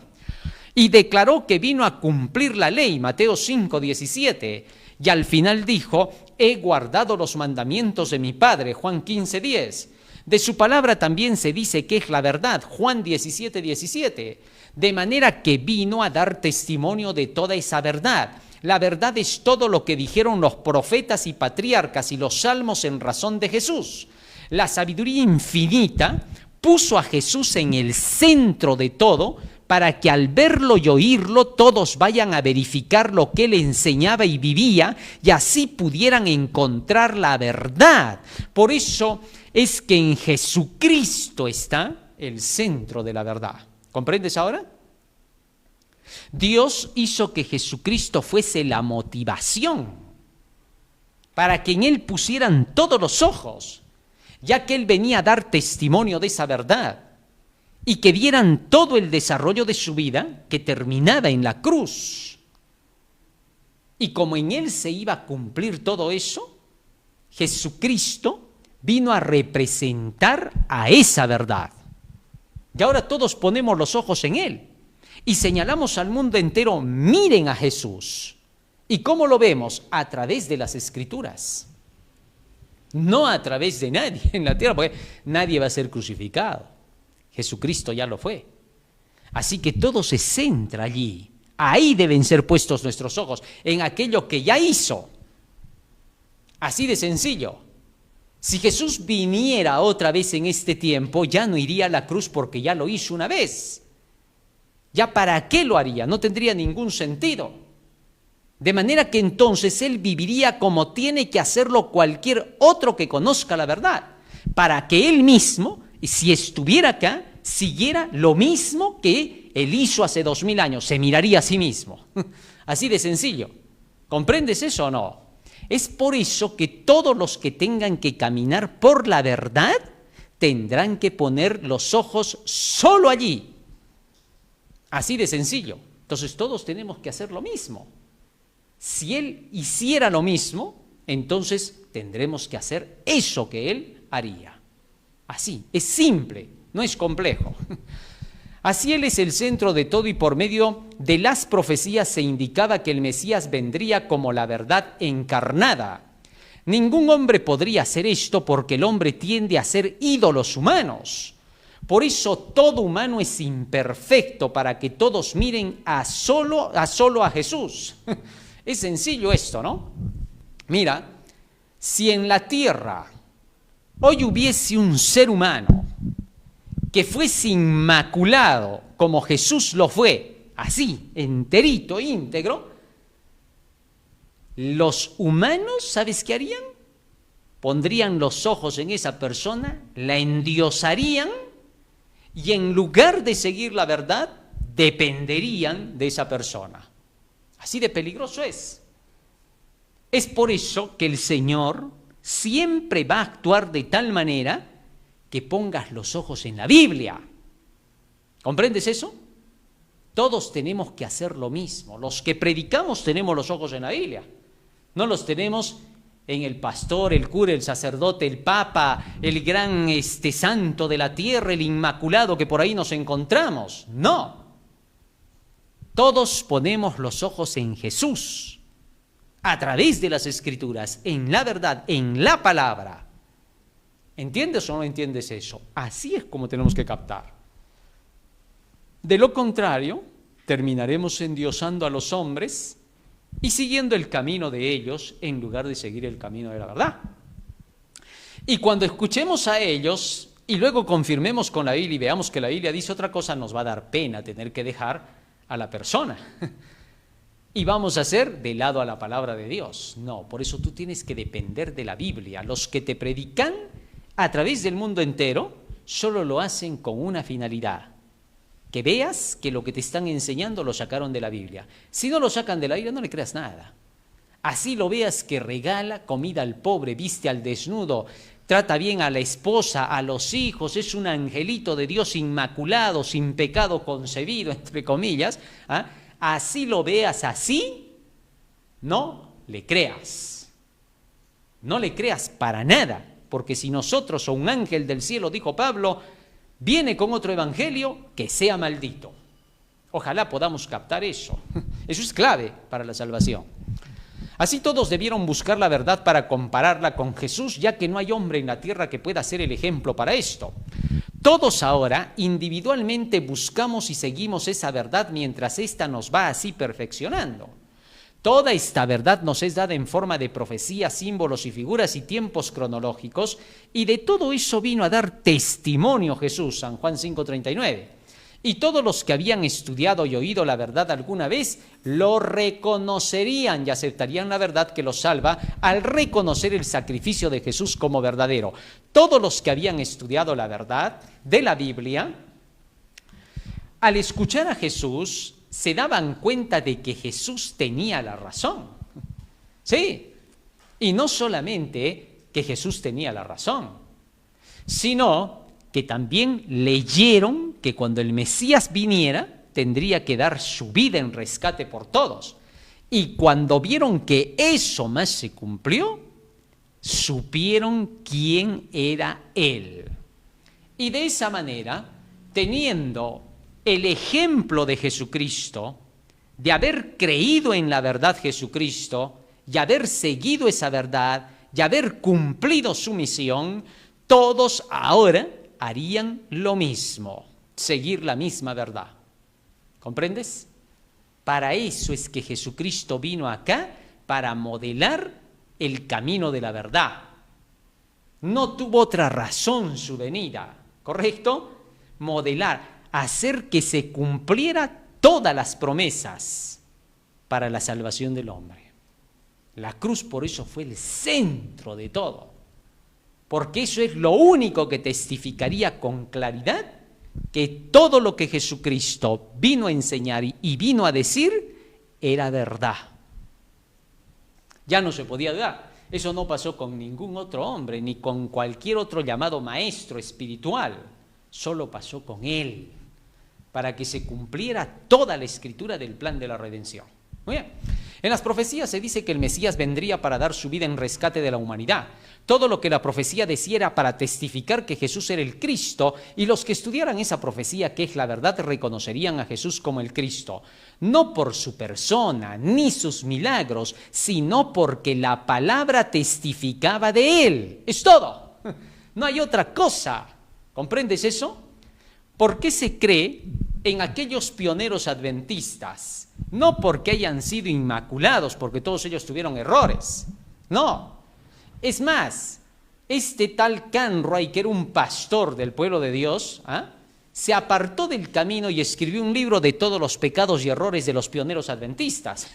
Y declaró que vino a cumplir la ley, Mateo 5, 17. Y al final dijo, he guardado los mandamientos de mi Padre, Juan 15, 10. De su palabra también se dice que es la verdad, Juan 17, 17. De manera que vino a dar testimonio de toda esa verdad. La verdad es todo lo que dijeron los profetas y patriarcas y los salmos en razón de Jesús. La sabiduría infinita puso a Jesús en el centro de todo para que al verlo y oírlo todos vayan a verificar lo que él enseñaba y vivía y así pudieran encontrar la verdad. Por eso es que en Jesucristo está el centro de la verdad. ¿Comprendes ahora? Dios hizo que Jesucristo fuese la motivación para que en Él pusieran todos los ojos, ya que Él venía a dar testimonio de esa verdad y que dieran todo el desarrollo de su vida que terminaba en la cruz. Y como en Él se iba a cumplir todo eso, Jesucristo vino a representar a esa verdad. Y ahora todos ponemos los ojos en Él y señalamos al mundo entero, miren a Jesús. ¿Y cómo lo vemos? A través de las Escrituras. No a través de nadie en la tierra, porque nadie va a ser crucificado. Jesucristo ya lo fue. Así que todo se centra allí. Ahí deben ser puestos nuestros ojos, en aquello que ya hizo. Así de sencillo. Si Jesús viniera otra vez en este tiempo, ya no iría a la cruz porque ya lo hizo una vez. ¿Ya para qué lo haría? No tendría ningún sentido. De manera que entonces Él viviría como tiene que hacerlo cualquier otro que conozca la verdad, para que Él mismo, si estuviera acá, siguiera lo mismo que Él hizo hace 2000 años, se miraría a sí mismo. Así de sencillo. ¿Comprendes eso o no? Es por eso que todos los que tengan que caminar por la verdad tendrán que poner los ojos solo allí. Así de sencillo. Entonces todos tenemos que hacer lo mismo. Si Él hiciera lo mismo, entonces tendremos que hacer eso que Él haría. Así, es simple, no es complejo. Así Él es el centro de todo y por medio de las profecías se indicaba que el Mesías vendría como la verdad encarnada. Ningún hombre podría hacer esto porque el hombre tiende a ser ídolos humanos. Por eso todo humano es imperfecto, para que todos miren solo a Jesús. Es sencillo esto, ¿no? Mira, si en la tierra hoy hubiese un ser humano que fuese inmaculado como Jesús lo fue, así, enterito, íntegro, los humanos, ¿sabes qué harían? Pondrían los ojos en esa persona, la endiosarían y en lugar de seguir la verdad, dependerían de esa persona. Así de peligroso es. Es por eso que el Señor siempre va a actuar de tal manera que pongas los ojos en la Biblia. ¿Comprendes eso? Todos tenemos que hacer lo mismo. Los que predicamos tenemos los ojos en la Biblia. No los tenemos en el pastor, el cura, el sacerdote, el papa, el gran santo de la tierra, el inmaculado que por ahí nos encontramos. No. Todos ponemos los ojos en Jesús, a través de las Escrituras, en la verdad, en la palabra. ¿Entiendes o no entiendes eso? Así es como tenemos que captar. De lo contrario, terminaremos endiosando a los hombres y siguiendo el camino de ellos en lugar de seguir el camino de la verdad. Y cuando escuchemos a ellos y luego confirmemos con la Biblia y veamos que la Biblia dice otra cosa, nos va a dar pena tener que dejar a la persona. Y vamos a hacer de lado a la palabra de Dios. No, por eso tú tienes que depender de la Biblia. Los que te predican a través del mundo entero solo lo hacen con una finalidad: que veas que lo que te están enseñando lo sacaron de la Biblia. Si no lo sacan de la Biblia, no le creas nada. Así lo veas que regala comida al pobre, viste al desnudo, trata bien a la esposa, a los hijos, es un angelito de Dios inmaculado, sin pecado concebido, entre comillas. Así lo veas así, no le creas. No le creas para nada, porque si nosotros o un ángel del cielo, dijo Pablo, viene con otro evangelio, que sea maldito. Ojalá podamos captar eso. Eso es clave para la salvación. Así todos debieron buscar la verdad para compararla con Jesús, ya que no hay hombre en la tierra que pueda ser el ejemplo para esto. Todos ahora individualmente buscamos y seguimos esa verdad mientras ésta nos va así perfeccionando. Toda esta verdad nos es dada en forma de profecías, símbolos y figuras y tiempos cronológicos, y de todo eso vino a dar testimonio Jesús, San Juan 5:39. Y todos los que habían estudiado y oído la verdad alguna vez, lo reconocerían y aceptarían la verdad que los salva al reconocer el sacrificio de Jesús como verdadero. Todos los que habían estudiado la verdad de la Biblia, al escuchar a Jesús, se daban cuenta de que Jesús tenía la razón. Sí, y no solamente que Jesús tenía la razón, sino que también leyeron que cuando el Mesías viniera, tendría que dar su vida en rescate por todos. Y cuando vieron que eso más se cumplió, supieron quién era Él. Y de esa manera, teniendo el ejemplo de Jesucristo, de haber creído en la verdad Jesucristo, y haber seguido esa verdad, y haber cumplido su misión, todos ahora harían lo mismo, seguir la misma verdad. ¿Comprendes? Para eso es que Jesucristo vino acá, para modelar el camino de la verdad. No tuvo otra razón su venida, ¿correcto? Modelar, hacer que se cumpliera todas las promesas para la salvación del hombre. La cruz por eso fue el centro de todo, porque eso es lo único que testificaría con claridad que todo lo que Jesucristo vino a enseñar y vino a decir era verdad. Ya no se podía dudar. Eso no pasó con ningún otro hombre, ni con cualquier otro llamado maestro espiritual. Solo pasó con Él, para que se cumpliera toda la escritura del plan de la redención. Muy bien. En las profecías se dice que el Mesías vendría para dar su vida en rescate de la humanidad. Todo lo que la profecía decía era para testificar que Jesús era el Cristo, y los que estudiaran esa profecía, que es la verdad, reconocerían a Jesús como el Cristo. No por su persona, ni sus milagros, sino porque la palabra testificaba de Él. Es todo. No hay otra cosa. ¿Comprendes eso? ¿por qué se cree en aquellos pioneros adventistas? No porque hayan sido inmaculados, porque todos ellos tuvieron errores. No. Es más, este tal Canroy, que era un pastor del pueblo de Dios, se apartó del camino y escribió un libro de todos los pecados y errores de los pioneros adventistas.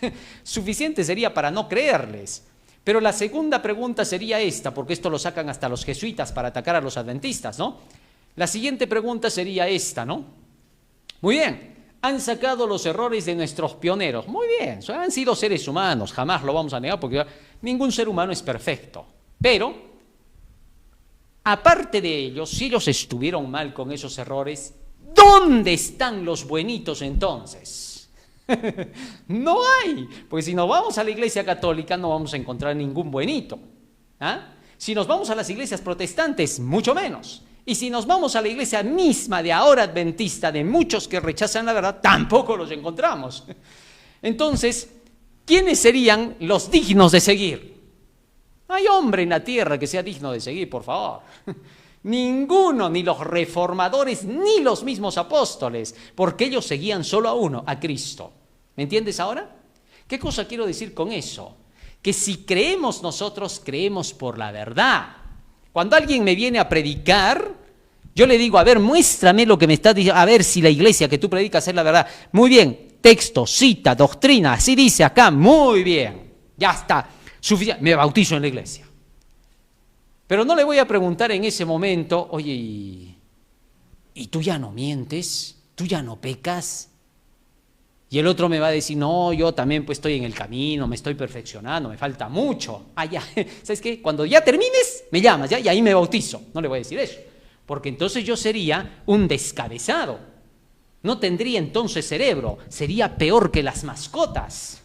Suficiente sería para no creerles. Pero la segunda pregunta sería esta, porque esto lo sacan hasta los jesuitas para atacar a los adventistas, ¿no? La siguiente pregunta sería esta, ¿no? Muy bien, han sacado los errores de nuestros pioneros. Muy bien, han sido seres humanos, jamás lo vamos a negar porque ningún ser humano es perfecto. Pero, aparte de ellos, si ellos estuvieron mal con esos errores, ¿dónde están los buenitos entonces? No hay, pues si nos vamos a la iglesia católica no vamos a encontrar ningún buenito. Si nos vamos a las iglesias protestantes, mucho menos. Y si nos vamos a la iglesia misma de ahora adventista, de muchos que rechazan la verdad, tampoco los encontramos. Entonces, ¿quiénes serían los dignos de seguir? Hay hombre en la tierra que sea digno de seguir, por favor. Ninguno, ni los reformadores, ni los mismos apóstoles, porque ellos seguían solo a uno, a Cristo. ¿Me entiendes ahora? ¿Qué cosa quiero decir con eso? Que si creemos nosotros, creemos por la verdad. Cuando alguien me viene a predicar, yo le digo, a ver, muéstrame lo que me estás diciendo, a ver si la iglesia que tú predicas es la verdad. Muy bien, texto, cita, doctrina, así dice acá, muy bien, ya está, suficiente, me bautizo en la iglesia. Pero no le voy a preguntar en ese momento, oye, ¿y tú ya no mientes? ¿Tú ya no pecas? Y el otro me va a decir, no, yo también pues estoy en el camino, me estoy perfeccionando, me falta mucho. Ya, ¿sabes qué? Cuando ya termines, me llamas, ¿ya? Y ahí me bautizo. No le voy a decir eso, porque entonces yo sería un descabezado. No tendría entonces cerebro, sería peor que las mascotas.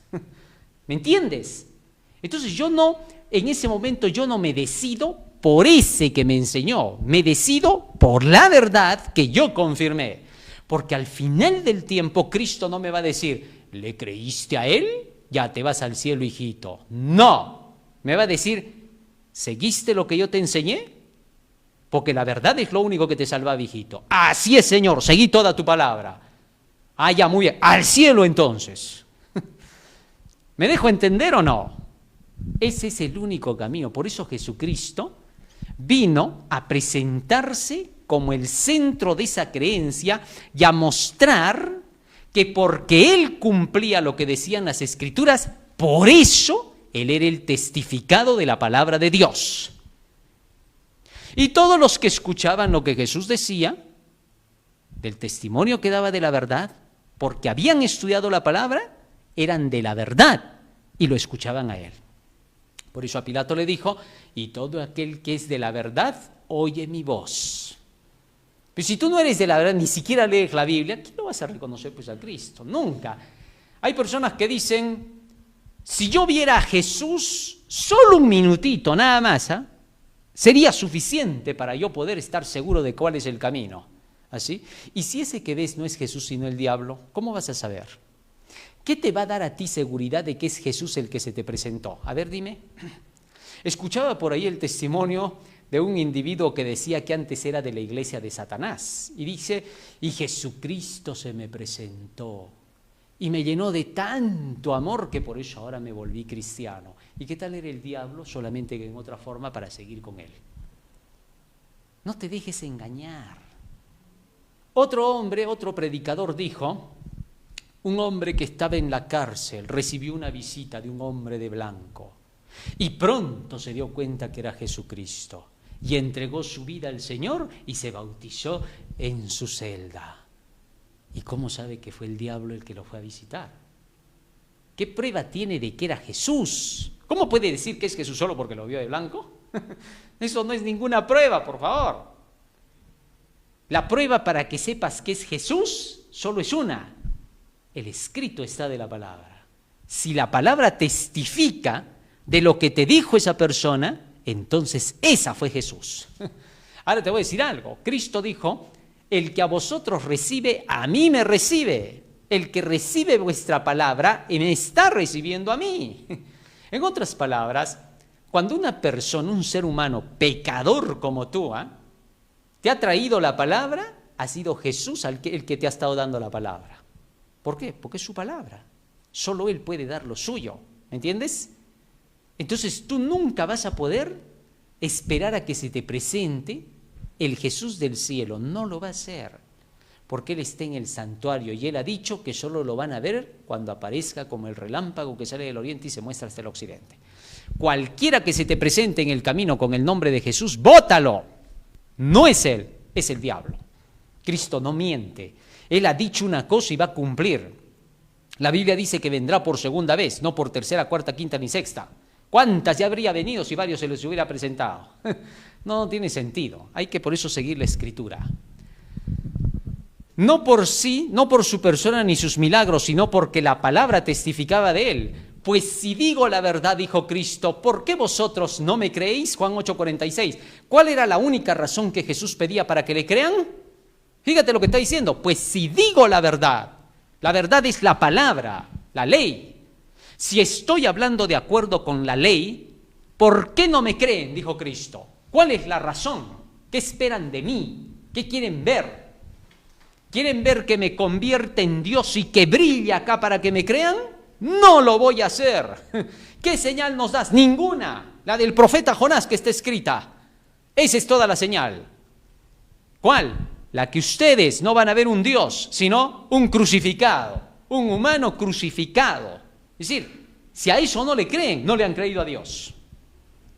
¿Me entiendes? Entonces en ese momento yo no me decido por ese que me enseñó, me decido por la verdad que yo confirmé. Porque al final del tiempo Cristo no me va a decir, ¿le creíste a Él? Ya te vas al cielo, hijito. No, me va a decir, ¿seguiste lo que yo te enseñé? Porque la verdad es lo único que te salva, hijito. Así es, Señor, seguí toda tu palabra. Ya, muy bien, al cielo entonces. ¿Me dejo entender o no? Ese es el único camino. Por eso Jesucristo vino a presentarse como el centro de esa creencia y a mostrar que porque Él cumplía lo que decían las Escrituras, por eso Él era el testificado de la palabra de Dios. Y todos los que escuchaban lo que Jesús decía, del testimonio que daba de la verdad, porque habían estudiado la palabra, eran de la verdad y lo escuchaban a Él. Por eso a Pilato le dijo, y todo aquel que es de la verdad, oye mi voz. Pero si tú no eres de la verdad, ni siquiera lees la Biblia, ¿quién lo vas a reconocer pues a Cristo? Nunca. Hay personas que dicen, si yo viera a Jesús solo un minutito, nada más, sería suficiente para yo poder estar seguro de cuál es el camino. ¿Así? Y si ese que ves no es Jesús sino el diablo, ¿cómo vas a saber? ¿Qué te va a dar a ti seguridad de que es Jesús el que se te presentó? A ver, dime. Escuchaba por ahí el testimonio de un individuo que decía que antes era de la iglesia de Satanás. Y dice, y Jesucristo se me presentó y me llenó de tanto amor que por eso ahora me volví cristiano. ¿Y qué tal era el diablo? Solamente que en otra forma para seguir con él. No te dejes engañar. Otro hombre, otro predicador dijo, un hombre que estaba en la cárcel recibió una visita de un hombre de blanco y pronto se dio cuenta que era Jesucristo. Y entregó su vida al Señor y se bautizó en su celda. ¿Y cómo sabe que fue el diablo el que lo fue a visitar? ¿Qué prueba tiene de que era Jesús? ¿Cómo puede decir que es Jesús solo porque lo vio de blanco? Eso no es ninguna prueba, por favor. La prueba para que sepas que es Jesús solo es una. El escrito está de la palabra. Si la palabra testifica de lo que te dijo esa persona, entonces esa fue Jesús. Ahora te voy a decir algo. Cristo dijo, el que a vosotros recibe, a mí me recibe. El que recibe vuestra palabra, me está recibiendo a mí. En otras palabras, cuando una persona, un ser humano pecador como tú, te ha traído la palabra, ha sido Jesús el que te ha estado dando la palabra. ¿Por qué? Porque es su palabra. Solo Él puede dar lo suyo, ¿me entiendes? Entonces tú nunca vas a poder esperar a que se te presente el Jesús del cielo. No lo va a hacer, porque Él está en el santuario y Él ha dicho que solo lo van a ver cuando aparezca como el relámpago que sale del oriente y se muestra hasta el occidente. Cualquiera que se te presente en el camino con el nombre de Jesús, bótalo. No es Él, es el diablo. Cristo no miente. Él ha dicho una cosa y va a cumplir. La Biblia dice que vendrá por segunda vez, no por tercera, cuarta, quinta ni sexta. ¿Cuántas ya habría venido si varios se les hubiera presentado? No tiene sentido. Hay que por eso seguir la Escritura. No por sí, no por su persona ni sus milagros, sino porque la palabra testificaba de Él. Pues si digo la verdad, dijo Cristo, ¿por qué vosotros no me creéis? Juan 8:46. ¿Cuál era la única razón que Jesús pedía para que le crean? Fíjate lo que está diciendo. Pues si digo la verdad es la palabra, la ley. Si estoy hablando de acuerdo con la ley, ¿por qué no me creen? Dijo Cristo. ¿Cuál es la razón? ¿Qué esperan de mí? ¿Qué quieren ver? ¿Quieren ver que me convierte en Dios y que brille acá para que me crean? No lo voy a hacer. ¿Qué señal nos das? Ninguna. La del profeta Jonás que está escrita. Esa es toda la señal. ¿Cuál? La que ustedes no van a ver un Dios, sino un crucificado, un humano crucificado. Es decir, si a eso no le creen, no le han creído a Dios.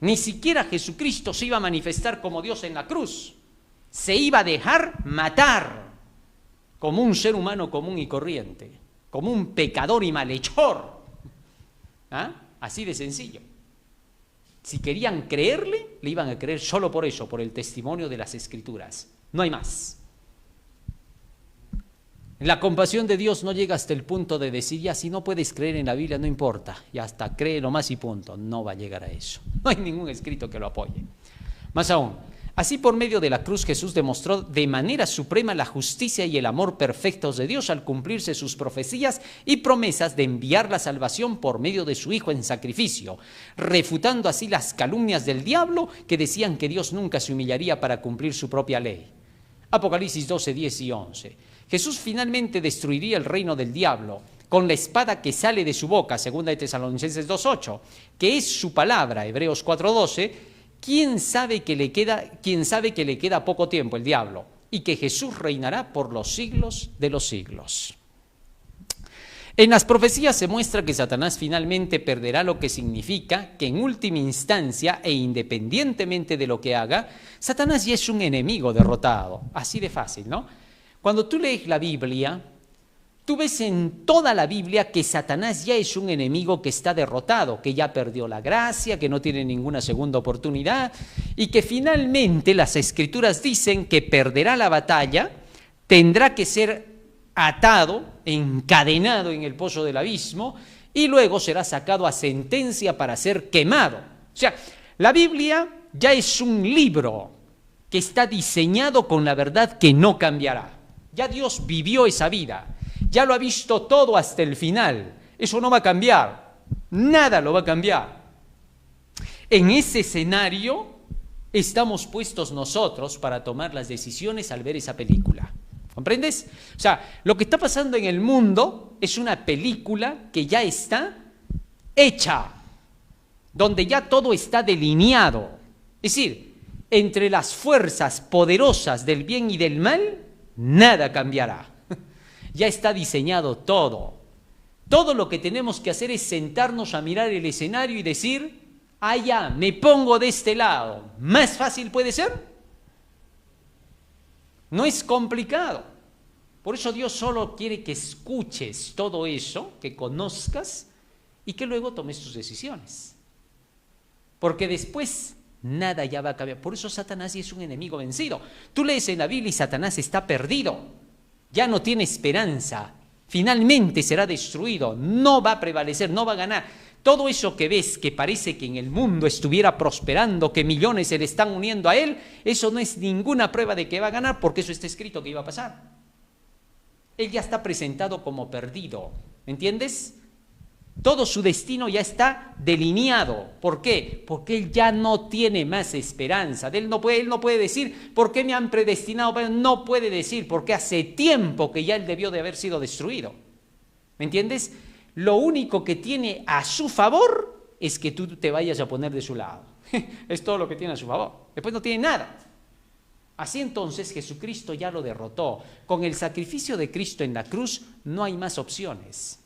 Ni siquiera Jesucristo se iba a manifestar como Dios en la cruz. Se iba a dejar matar como un ser humano común y corriente, como un pecador y malhechor. ¿Ah? Así de sencillo. Si querían creerle, le iban a creer solo por eso, por el testimonio de las Escrituras. No hay más. La compasión de Dios no llega hasta el punto de decir, ya si no puedes creer en la Biblia, no importa, y hasta cree nomás y punto. No va a llegar a eso. No hay ningún escrito que lo apoye. Más aún, así por medio de la cruz Jesús demostró de manera suprema la justicia y el amor perfectos de Dios al cumplirse sus profecías y promesas de enviar la salvación por medio de su Hijo en sacrificio, refutando así las calumnias del diablo que decían que Dios nunca se humillaría para cumplir su propia ley. Apocalipsis 12, 10 y 11. Jesús finalmente destruiría el reino del diablo con la espada que sale de su boca, 2 de Tesalonicenses 2:8, que es su palabra, Hebreos 4:12. ¿Quién sabe que le queda poco tiempo el diablo? Y que Jesús reinará por los siglos de los siglos. En las profecías se muestra que Satanás finalmente perderá, lo que significa que en última instancia e independientemente de lo que haga, Satanás ya es un enemigo derrotado. Así de fácil, ¿no? Cuando tú lees la Biblia, tú ves en toda la Biblia que Satanás ya es un enemigo que está derrotado, que ya perdió la gracia, que no tiene ninguna segunda oportunidad y que finalmente las Escrituras dicen que perderá la batalla, tendrá que ser atado, encadenado en el pozo del abismo y luego será sacado a sentencia para ser quemado. O sea, la Biblia ya es un libro que está diseñado con la verdad que no cambiará. Ya Dios vivió esa vida, ya lo ha visto todo hasta el final. Eso no va a cambiar, nada lo va a cambiar. En ese escenario estamos puestos nosotros para tomar las decisiones al ver esa película. ¿Comprendes? O sea, lo que está pasando en el mundo es una película que ya está hecha, donde ya todo está delineado. Es decir, entre las fuerzas poderosas del bien y del mal, nada cambiará. Ya está diseñado todo. Todo lo que tenemos que hacer es sentarnos a mirar el escenario y decir, ya, me pongo de este lado. ¿Más fácil puede ser? No es complicado. Por eso Dios solo quiere que escuches todo eso, que conozcas y que luego tomes tus decisiones. Porque después nada ya va a cambiar. Por eso Satanás ya es un enemigo vencido. Tú lees en la Biblia y Satanás está perdido. Ya no tiene esperanza. Finalmente será destruido. No va a prevalecer, no va a ganar. Todo eso que ves que parece que en el mundo estuviera prosperando, que millones se le están uniendo a él, eso no es ninguna prueba de que va a ganar, porque eso está escrito que iba a pasar. Él ya está presentado como perdido. ¿Entiendes? Todo su destino ya está delineado. ¿Por qué? Porque él ya no tiene más esperanza. Él no puede decir, ¿por qué me han predestinado? No puede decir, porque hace tiempo que ya él debió de haber sido destruido. ¿Me entiendes? Lo único que tiene a su favor es que tú te vayas a poner de su lado. Es todo lo que tiene a su favor. Después no tiene nada. Así entonces Jesucristo ya lo derrotó. Con el sacrificio de Cristo en la cruz no hay más opciones.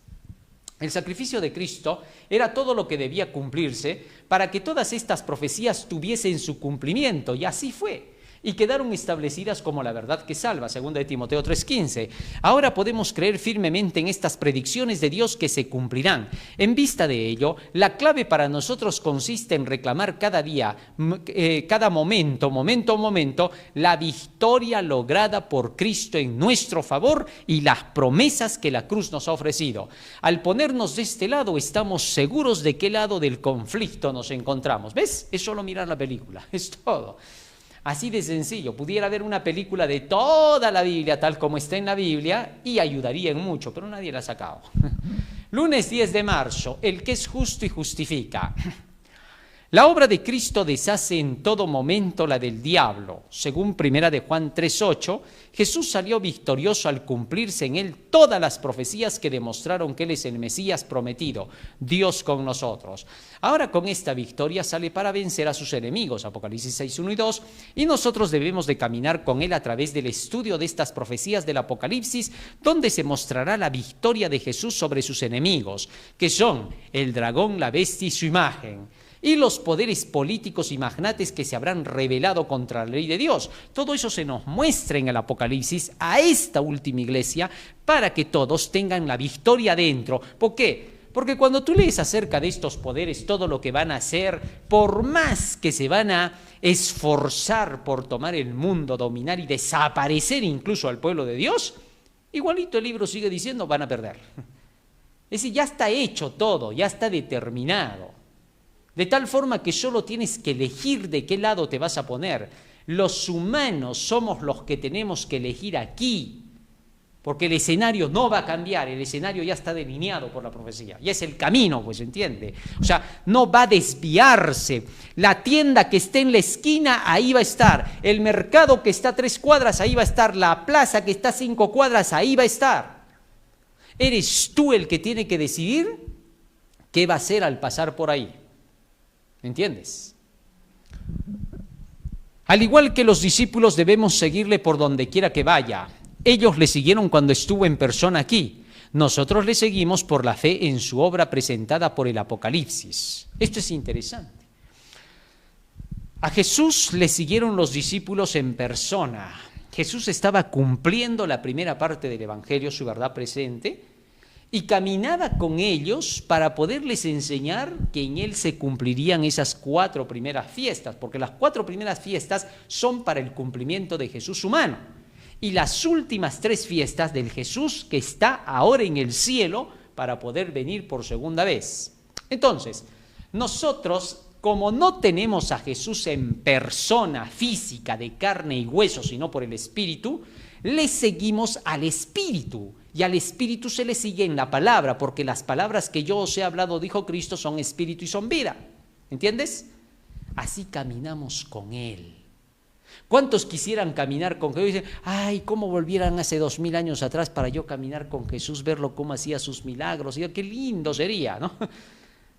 El sacrificio de Cristo era todo lo que debía cumplirse para que todas estas profecías tuviesen su cumplimiento, y así fue. Y quedaron establecidas como la verdad que salva, 2 de Timoteo 3:15. Ahora podemos creer firmemente en estas predicciones de Dios que se cumplirán. En vista de ello, la clave para nosotros consiste en reclamar cada día, cada momento, la victoria lograda por Cristo en nuestro favor y las promesas que la cruz nos ha ofrecido. Al ponernos de este lado, estamos seguros de qué lado del conflicto nos encontramos. ¿Ves? Es solo mirar la película, es todo. Así de sencillo, pudiera haber una película de toda la Biblia tal como está en la Biblia y ayudaría en mucho, pero nadie la ha sacado. Lunes 10 de marzo, el que es justo y justifica. La obra de Cristo deshace en todo momento la del diablo. Según 1 de Juan 3:8, Jesús salió victorioso al cumplirse en él todas las profecías que demostraron que él es el Mesías prometido, Dios con nosotros. Ahora con esta victoria sale para vencer a sus enemigos, Apocalipsis 6:1 y 2, y nosotros debemos de caminar con él a través del estudio de estas profecías del Apocalipsis, donde se mostrará la victoria de Jesús sobre sus enemigos, que son el dragón, la bestia y su imagen, y los poderes políticos y magnates que se habrán rebelado contra la ley de Dios. Todo eso se nos muestra en el Apocalipsis a esta última iglesia para que todos tengan la victoria dentro. ¿Por qué? Porque cuando tú lees acerca de estos poderes, todo lo que van a hacer, por más que se van a esforzar por tomar el mundo, dominar y desaparecer incluso al pueblo de Dios, igualito el libro sigue diciendo, van a perder. Es decir, ya está hecho todo, ya está determinado. De tal forma que solo tienes que elegir de qué lado te vas a poner. Los humanos somos los que tenemos que elegir aquí, porque el escenario no va a cambiar, el escenario ya está delineado por la profecía, ya es el camino, pues, ¿entiende? O sea, no va a desviarse. La tienda que esté en la esquina, ahí va a estar. El mercado que está a 3 cuadras, ahí va a estar. La plaza que está a 5 cuadras, ahí va a estar. Eres tú el que tiene que decidir qué va a hacer al pasar por ahí. ¿Me entiendes? Al igual que los discípulos debemos seguirle por donde quiera que vaya. Ellos le siguieron cuando estuvo en persona aquí. Nosotros le seguimos por la fe en su obra presentada por el Apocalipsis. Esto es interesante. A Jesús le siguieron los discípulos en persona. Jesús estaba cumpliendo la primera parte del Evangelio, su verdad presente, y caminaba con ellos para poderles enseñar que en él se cumplirían esas 4 primeras fiestas, porque las 4 primeras fiestas son para el cumplimiento de Jesús humano, y las últimas 3 fiestas del Jesús que está ahora en el cielo para poder venir por segunda vez. Entonces, nosotros, como no tenemos a Jesús en persona física de carne y hueso, sino por el Espíritu, le seguimos al Espíritu. Y al Espíritu se le sigue en la palabra, porque las palabras que yo os he hablado, dijo Cristo, son espíritu y son vida. ¿Entiendes? Así caminamos con Él. ¿Cuántos quisieran caminar con Jesús? Dicen, ay, ¿cómo volvieran hace 2000 años atrás para yo caminar con Jesús, verlo cómo hacía sus milagros? Y qué lindo sería, ¿no?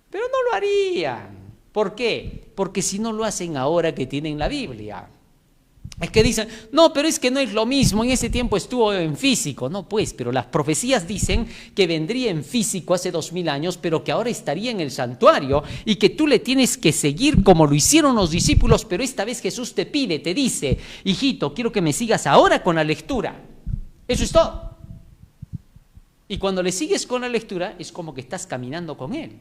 Pero no lo harían. ¿Por qué? Porque si no lo hacen ahora que tienen la Biblia. Es que dicen, no, pero es que no es lo mismo, en ese tiempo estuvo en físico. No, pues, pero las profecías dicen que vendría en físico hace 2000 años, pero que ahora estaría en el santuario y que tú le tienes que seguir como lo hicieron los discípulos, pero esta vez Jesús te pide, te dice, hijito, quiero que me sigas ahora con la lectura. Eso es todo. Y cuando le sigues con la lectura, es como que estás caminando con Él.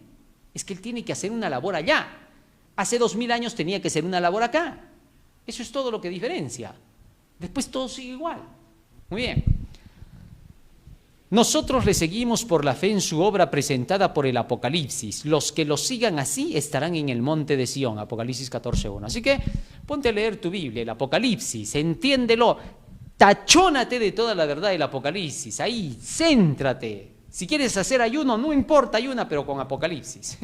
Es que Él tiene que hacer una labor allá. Hace 2000 años tenía que hacer una labor acá. Eso es todo lo que diferencia. Después todo sigue igual. Muy bien. Nosotros le seguimos por la fe en su obra presentada por el Apocalipsis. Los que lo sigan así estarán en el monte de Sión, Apocalipsis 14:1. Así que ponte a leer tu Biblia, el Apocalipsis, entiéndelo, tachónate de toda la verdad del Apocalipsis, ahí, céntrate Si quieres hacer ayuno, no importa, ayuna, pero con Apocalipsis.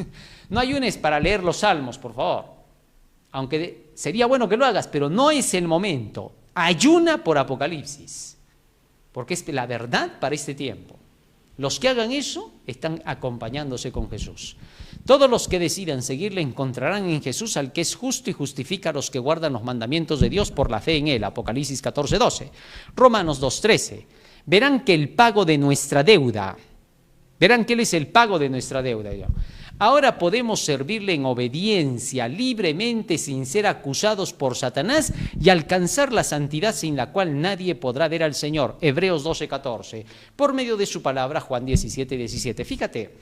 No ayunes para leer los salmos, por favor. Aunque sería bueno que lo hagas, pero no es el momento. Ayuna por Apocalipsis, porque es la verdad para este tiempo. Los que hagan eso están acompañándose con Jesús. Todos los que decidan seguirle encontrarán en Jesús al que es justo y justifica a los que guardan los mandamientos de Dios por la fe en Él. Apocalipsis 14:12. Romanos 2:13. Verán que el pago de nuestra deuda, verán que Él es el pago de nuestra deuda. Ahora podemos servirle en obediencia, libremente, sin ser acusados por Satanás y alcanzar la santidad sin la cual nadie podrá ver al Señor. Hebreos 12:14. Por medio de su palabra, Juan 17:17. Fíjate,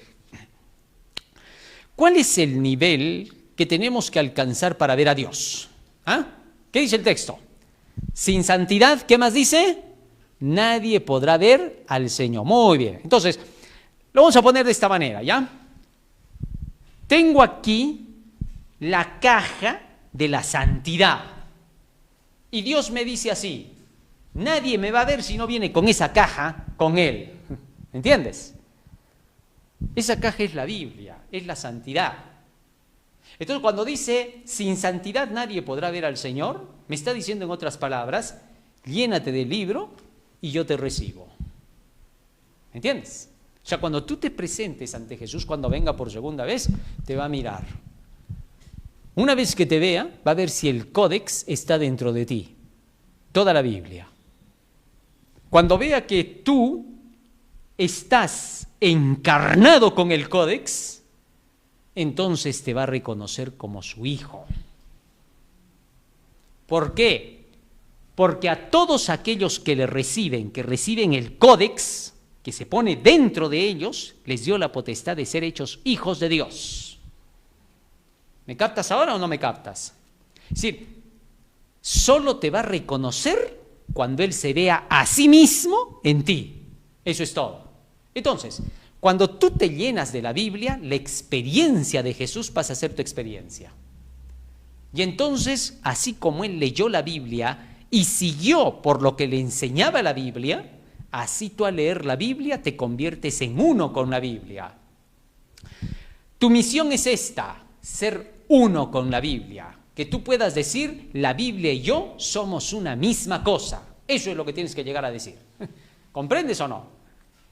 ¿cuál es el nivel que tenemos que alcanzar para ver a Dios? ¿Ah? ¿Qué dice el texto? Sin santidad, ¿qué más dice? Nadie podrá ver al Señor. Muy bien. Entonces, lo vamos a poner de esta manera, ¿ya? Tengo aquí la caja de la santidad. Y Dios me dice así: nadie me va a ver si no viene con esa caja con Él. ¿Entiendes? Esa caja es la Biblia, es la santidad. Entonces, cuando dice, sin santidad nadie podrá ver al Señor, me está diciendo en otras palabras, llénate del libro y yo te recibo. ¿Entiendes? O sea, cuando tú te presentes ante Jesús, cuando venga por segunda vez, te va a mirar. Una vez que te vea, va a ver si el códex está dentro de ti. Toda la Biblia. Cuando vea que tú estás encarnado con el códex, entonces te va a reconocer como su hijo. ¿Por qué? Porque a todos aquellos que le reciben, que reciben el códex, que se pone dentro de ellos, les dio la potestad de ser hechos hijos de Dios. ¿Me captas ahora o no me captas? Es decir, solo te va a reconocer cuando Él se vea a sí mismo en ti. Eso es todo. Entonces, cuando tú te llenas de la Biblia, la experiencia de Jesús pasa a ser tu experiencia. Y entonces, así como Él leyó la Biblia y siguió por lo que le enseñaba la Biblia, así tú al leer la Biblia te conviertes en uno con la Biblia. Tu misión es esta, ser uno con la Biblia. Que tú puedas decir, la Biblia y yo somos una misma cosa. Eso es lo que tienes que llegar a decir. ¿Comprendes o no?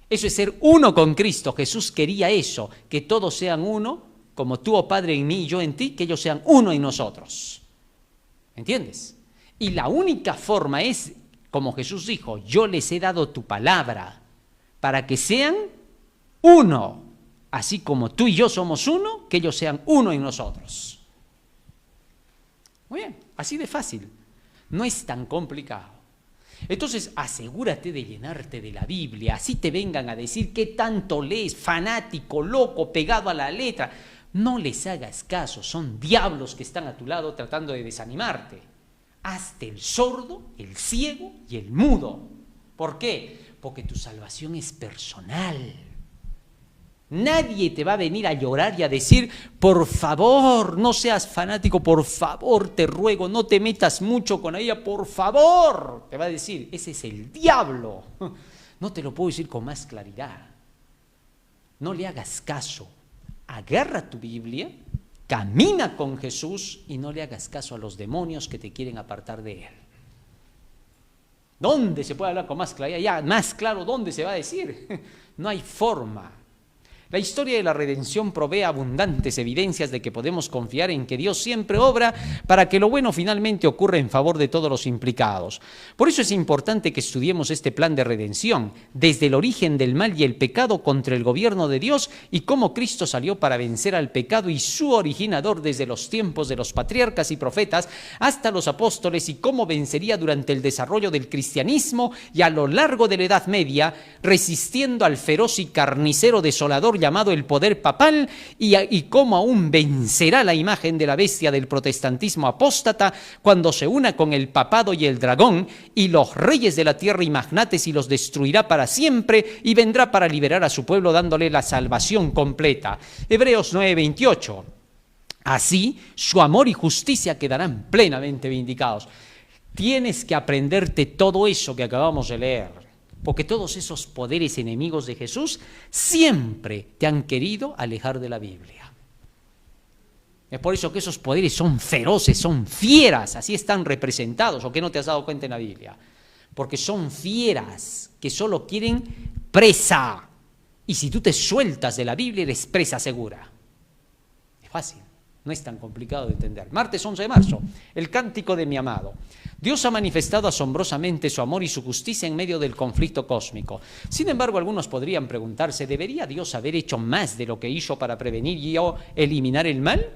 Eso es ser uno con Cristo. Jesús quería eso, que todos sean uno, como tú, oh Padre, en mí y yo en ti, que ellos sean uno en nosotros. ¿Entiendes? Y la única forma es, como Jesús dijo, yo les he dado tu palabra para que sean uno, así como tú y yo somos uno, que ellos sean uno en nosotros. Muy bien, así de fácil, no es tan complicado. Entonces asegúrate de llenarte de la Biblia, así te vengan a decir qué tanto lees, fanático, loco, pegado a la letra. No les hagas caso, son diablos que están a tu lado tratando de desanimarte. Hazte el sordo, el ciego y el mudo. ¿Por qué? Porque tu salvación es personal. Nadie te va a venir a llorar y a decir, por favor, no seas fanático, por favor, te ruego, no te metas mucho con ella, por favor. Te va a decir, ese es el diablo. No te lo puedo decir con más claridad. No le hagas caso. Agarra tu Biblia, camina con Jesús y no le hagas caso a los demonios que te quieren apartar de Él. ¿Dónde se puede hablar con más claridad? Ya, más claro, ¿dónde se va a decir? No hay forma. La historia de la redención provee abundantes evidencias de que podemos confiar en que Dios siempre obra para que lo bueno finalmente ocurra en favor de todos los implicados. Por eso es importante que estudiemos este plan de redención, desde el origen del mal y el pecado contra el gobierno de Dios y cómo Cristo salió para vencer al pecado y su originador desde los tiempos de los patriarcas y profetas hasta los apóstoles y cómo vencería durante el desarrollo del cristianismo y a lo largo de la Edad Media, resistiendo al feroz y carnicero desolador llamado el poder papal y cómo aún vencerá la imagen de la bestia del protestantismo apóstata cuando se una con el papado y el dragón y los reyes de la tierra y magnates y los destruirá para siempre y vendrá para liberar a su pueblo dándole la salvación completa. Hebreos 9:28. Así su amor y justicia quedarán plenamente vindicados. Tienes que aprenderte todo eso que acabamos de leer. Porque todos esos poderes enemigos de Jesús siempre te han querido alejar de la Biblia. Es por eso que esos poderes son feroces, son fieras, así están representados, ¿o qué no te has dado cuenta en la Biblia? Porque son fieras que solo quieren presa. Y si tú te sueltas de la Biblia, eres presa segura. Es fácil, no es tan complicado de entender. Martes 11 de marzo, el cántico de mi amado. Dios ha manifestado asombrosamente su amor y su justicia en medio del conflicto cósmico. Sin embargo, algunos podrían preguntarse, ¿debería Dios haber hecho más de lo que hizo para prevenir y o eliminar el mal?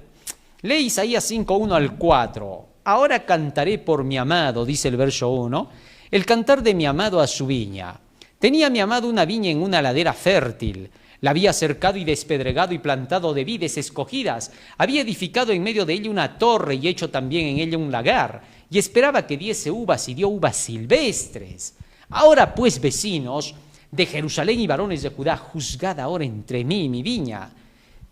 Lee Isaías 5:1 al 4. Ahora cantaré por mi amado, dice el verso 1, el cantar de mi amado a su viña. Tenía mi amado una viña en una ladera fértil. La había cercado y despedregado y plantado de vides escogidas. Había edificado en medio de ella una torre y hecho también en ella un lagar. Y esperaba que diese uvas y dio uvas silvestres. Ahora pues, vecinos de Jerusalén y varones de Judá, juzgad ahora entre mí y mi viña.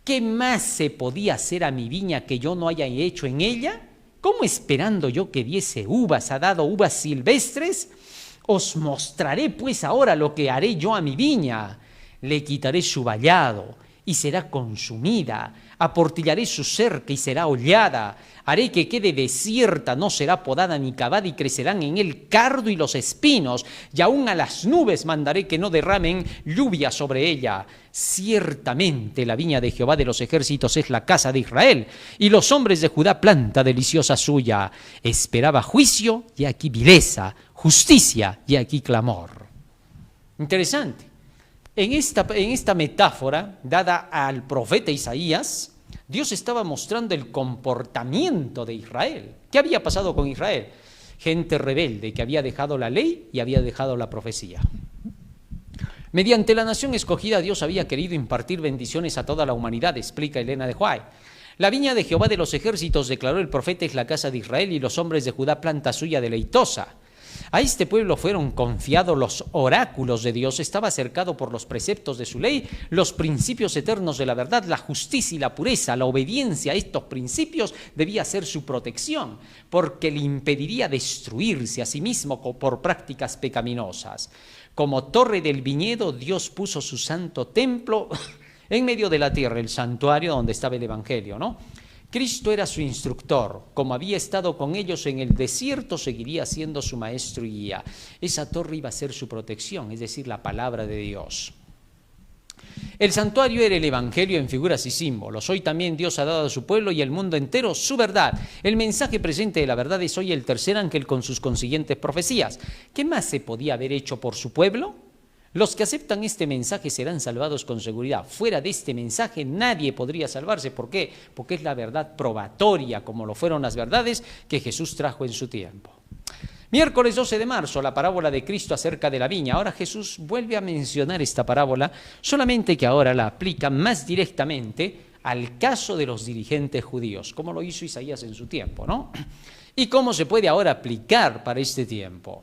¿Qué más se podía hacer a mi viña que yo no haya hecho en ella? ¿Cómo esperando yo que diese uvas ha dado uvas silvestres? Os mostraré pues ahora lo que haré yo a mi viña. Le quitaré su vallado y será consumida. Aportillaré su cerca y será hollada. Haré que quede desierta, no será podada ni cavada, y crecerán en él cardo y los espinos. Y aún a las nubes mandaré que no derramen lluvia sobre ella. Ciertamente la viña de Jehová de los ejércitos es la casa de Israel, y los hombres de Judá planta deliciosa suya. Esperaba juicio, y aquí vileza, justicia, y aquí clamor. Interesante. En esta metáfora dada al profeta Isaías, Dios estaba mostrando el comportamiento de Israel. ¿Qué había pasado con Israel? Gente rebelde que había dejado la ley y había dejado la profecía. Mediante la nación escogida, Dios había querido impartir bendiciones a toda la humanidad, explica Elena de White. La viña de Jehová de los ejércitos, declaró el profeta, es la casa de Israel, y los hombres de Judá planta suya deleitosa. A este pueblo fueron confiados los oráculos de Dios, estaba cercado por los preceptos de su ley, los principios eternos de la verdad, la justicia y la pureza. La obediencia a estos principios debía ser su protección, porque le impediría destruirse a sí mismo por prácticas pecaminosas. Como torre del viñedo, Dios puso su santo templo en medio de la tierra, el santuario donde estaba el Evangelio, ¿no? Cristo era su instructor, como había estado con ellos en el desierto, seguiría siendo su maestro y guía. Esa torre iba a ser su protección, es decir, la palabra de Dios. El santuario era el Evangelio en figuras y símbolos. Hoy también Dios ha dado a su pueblo y al mundo entero su verdad. El mensaje presente de la verdad es hoy el tercer ángel con sus consiguientes profecías. ¿Qué más se podía haber hecho por su pueblo? Los que aceptan este mensaje serán salvados con seguridad. Fuera de este mensaje nadie podría salvarse. ¿Por qué? Porque es la verdad probatoria, como lo fueron las verdades que Jesús trajo en su tiempo. Miércoles 12 de marzo, la parábola de Cristo acerca de la viña. Ahora Jesús vuelve a mencionar esta parábola, solamente que ahora la aplica más directamente al caso de los dirigentes judíos, como lo hizo Isaías en su tiempo, ¿no? ¿Y cómo se puede ahora aplicar para este tiempo?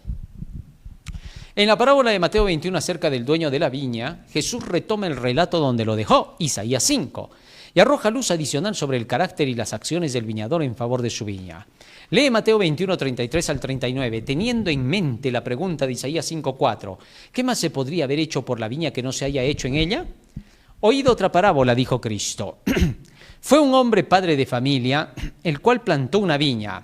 En la parábola de Mateo 21 acerca del dueño de la viña, Jesús retoma el relato donde lo dejó, Isaías 5, y arroja luz adicional sobre el carácter y las acciones del viñador en favor de su viña. Lee Mateo 21, 33 al 39, teniendo en mente la pregunta de Isaías 5:4, ¿qué más se podría haber hecho por la viña que no se haya hecho en ella? Oíd otra parábola, dijo Cristo. Fue un hombre padre de familia, el cual plantó una viña,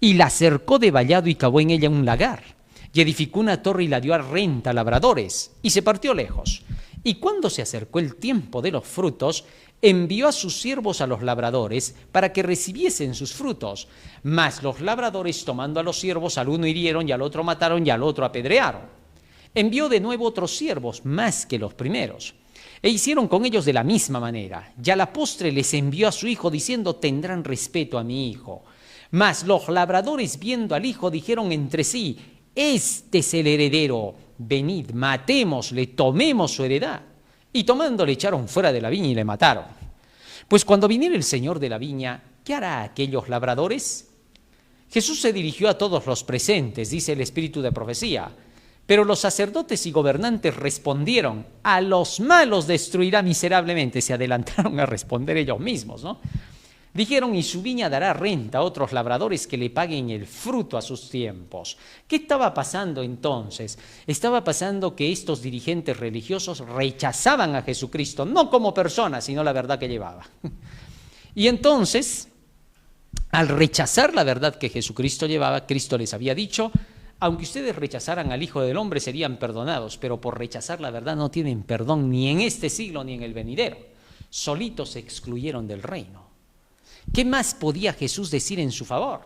y la cercó de vallado y cavó en ella un lagar. Y edificó una torre y la dio a renta a labradores, y se partió lejos. Y cuando se acercó el tiempo de los frutos, envió a sus siervos a los labradores para que recibiesen sus frutos. Mas los labradores, tomando a los siervos, al uno hirieron y al otro mataron y al otro apedrearon. Envió de nuevo otros siervos, más que los primeros, e hicieron con ellos de la misma manera. Y a la postre les envió a su hijo, diciendo, tendrán respeto a mi hijo. Mas los labradores, viendo al hijo, dijeron entre sí, este es el heredero, venid, matémosle, tomemos su heredad. Y tomándole echaron fuera de la viña y le mataron. Pues cuando viniera el señor de la viña, ¿qué hará a aquellos labradores? Jesús se dirigió a todos los presentes, dice el espíritu de profecía. Pero los sacerdotes y gobernantes respondieron, a los malos destruirá miserablemente. Se adelantaron a responder ellos mismos, ¿no? Dijeron, y su viña dará renta a otros labradores que le paguen el fruto a sus tiempos. ¿Qué estaba pasando entonces? Estaba pasando que estos dirigentes religiosos rechazaban a Jesucristo, no como persona, sino la verdad que llevaba. Y entonces, al rechazar la verdad que Jesucristo llevaba, Cristo les había dicho, aunque ustedes rechazaran al Hijo del Hombre serían perdonados, pero por rechazar la verdad no tienen perdón ni en este siglo ni en el venidero. Solitos se excluyeron del reino. ¿Qué más podía Jesús decir en su favor?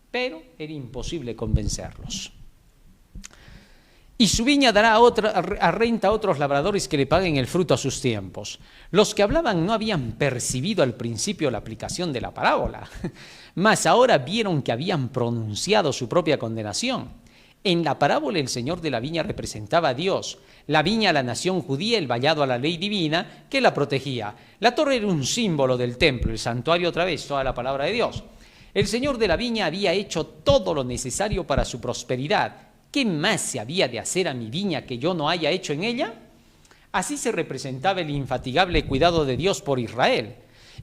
Pero era imposible convencerlos. Y su viña dará a renta a otros labradores que le paguen el fruto a sus tiempos. Los que hablaban no habían percibido al principio la aplicación de la parábola, mas ahora vieron que habían pronunciado su propia condenación. En la parábola el señor de la viña representaba a Dios, la viña a la nación judía, el vallado a la ley divina que la protegía. La torre era un símbolo del templo, el santuario otra vez, toda la palabra de Dios. El señor de la viña había hecho todo lo necesario para su prosperidad. ¿Qué más se había de hacer a mi viña que yo no haya hecho en ella? Así se representaba el infatigable cuidado de Dios por Israel.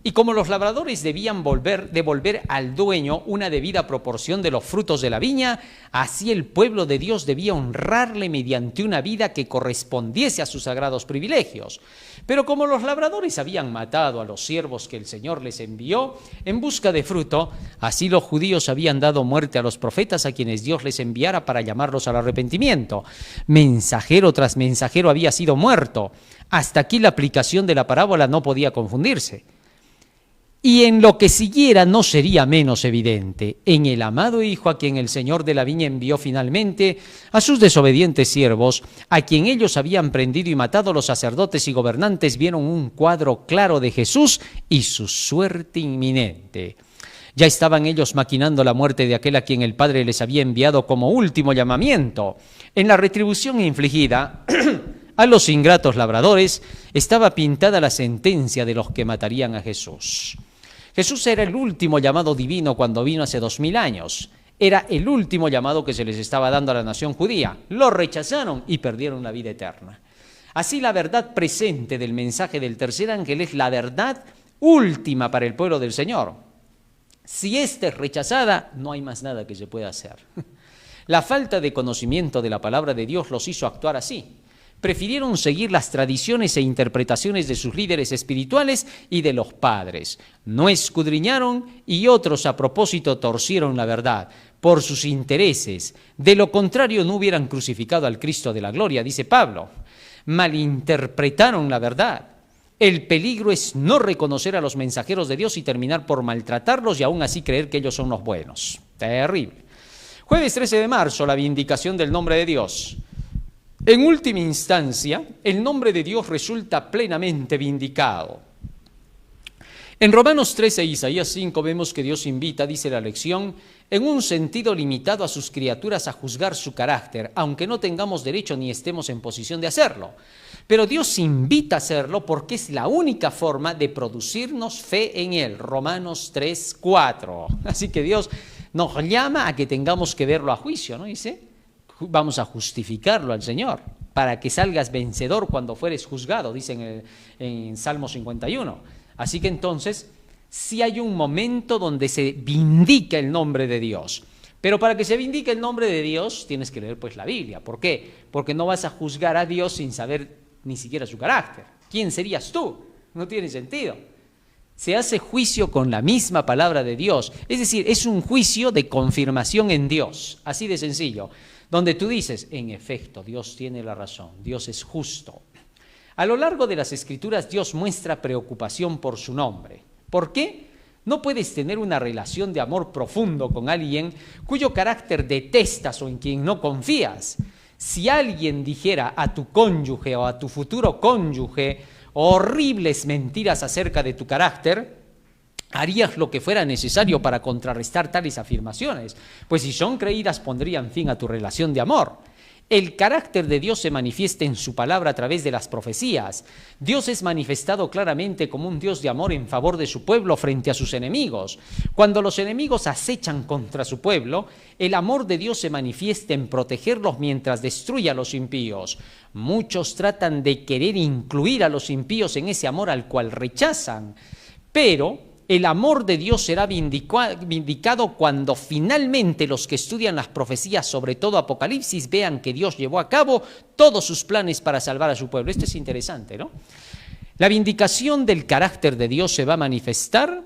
Y como los labradores debían devolver al dueño una debida proporción de los frutos de la viña, así el pueblo de Dios debía honrarle mediante una vida que correspondiese a sus sagrados privilegios. Pero como los labradores habían matado a los siervos que el Señor les envió en busca de fruto, así los judíos habían dado muerte a los profetas a quienes Dios les enviara para llamarlos al arrepentimiento. Mensajero tras mensajero había sido muerto. Hasta aquí la aplicación de la parábola no podía confundirse. Y en lo que siguiera no sería menos evidente. En el amado Hijo a quien el Señor de la viña envió finalmente, a sus desobedientes siervos, a quien ellos habían prendido y matado, los sacerdotes y gobernantes vieron un cuadro claro de Jesús y su suerte inminente. Ya estaban ellos maquinando la muerte de aquel a quien el Padre les había enviado como último llamamiento. En la retribución infligida a los ingratos labradores estaba pintada la sentencia de los que matarían a Jesús. Jesús era el último llamado divino cuando vino hace 2000 años. Era el último llamado que se les estaba dando a la nación judía. Lo rechazaron y perdieron la vida eterna. Así la verdad presente del mensaje del tercer ángel es la verdad última para el pueblo del Señor. Si esta es rechazada, no hay más nada que se pueda hacer. La falta de conocimiento de la palabra de Dios los hizo actuar así. Prefirieron seguir las tradiciones e interpretaciones de sus líderes espirituales y de los padres. No escudriñaron y otros a propósito torcieron la verdad por sus intereses. De lo contrario no hubieran crucificado al Cristo de la gloria, dice Pablo. Malinterpretaron la verdad. El peligro es no reconocer a los mensajeros de Dios y terminar por maltratarlos y aún así creer que ellos son los buenos. Terrible. Jueves 13 de marzo, la vindicación del nombre de Dios. En última instancia, el nombre de Dios resulta plenamente vindicado. En Romanos 13 e Isaías 5 vemos que Dios invita, dice la lección, en un sentido limitado a sus criaturas a juzgar su carácter, aunque no tengamos derecho ni estemos en posición de hacerlo. Pero Dios invita a hacerlo porque es la única forma de producirnos fe en Él. Romanos 3, 4. Así que Dios nos llama a que tengamos que verlo a juicio, ¿no? Dice, vamos a justificarlo al Señor para que salgas vencedor cuando fueres juzgado, dice en Salmo 51. Así que entonces, sí hay un momento donde se vindica el nombre de Dios. Pero para que se vindique el nombre de Dios, tienes que leer pues la Biblia. ¿Por qué? Porque no vas a juzgar a Dios sin saber ni siquiera su carácter. ¿Quién serías tú? No tiene sentido. Se hace juicio con la misma palabra de Dios. Es decir, es un juicio de confirmación en Dios. Así de sencillo. Donde tú dices, en efecto, Dios tiene la razón. Dios es justo. A lo largo de las Escrituras, Dios muestra preocupación por su nombre. ¿Por qué? No puedes tener una relación de amor profundo con alguien cuyo carácter detestas o en quien no confías. Si alguien dijera a tu cónyuge o a tu futuro cónyuge horribles mentiras acerca de tu carácter, harías lo que fuera necesario para contrarrestar tales afirmaciones, pues si son creídas pondrían fin a tu relación de amor. El carácter de Dios se manifiesta en su palabra a través de las profecías. Dios es manifestado claramente como un Dios de amor en favor de su pueblo frente a sus enemigos. Cuando los enemigos acechan contra su pueblo, el amor de Dios se manifiesta en protegerlos mientras destruye a los impíos. Muchos tratan de querer incluir a los impíos en ese amor al cual rechazan, pero el amor de Dios será vindicado cuando finalmente los que estudian las profecías, sobre todo Apocalipsis, vean que Dios llevó a cabo todos sus planes para salvar a su pueblo. Esto es interesante, ¿no? La vindicación del carácter de Dios se va a manifestar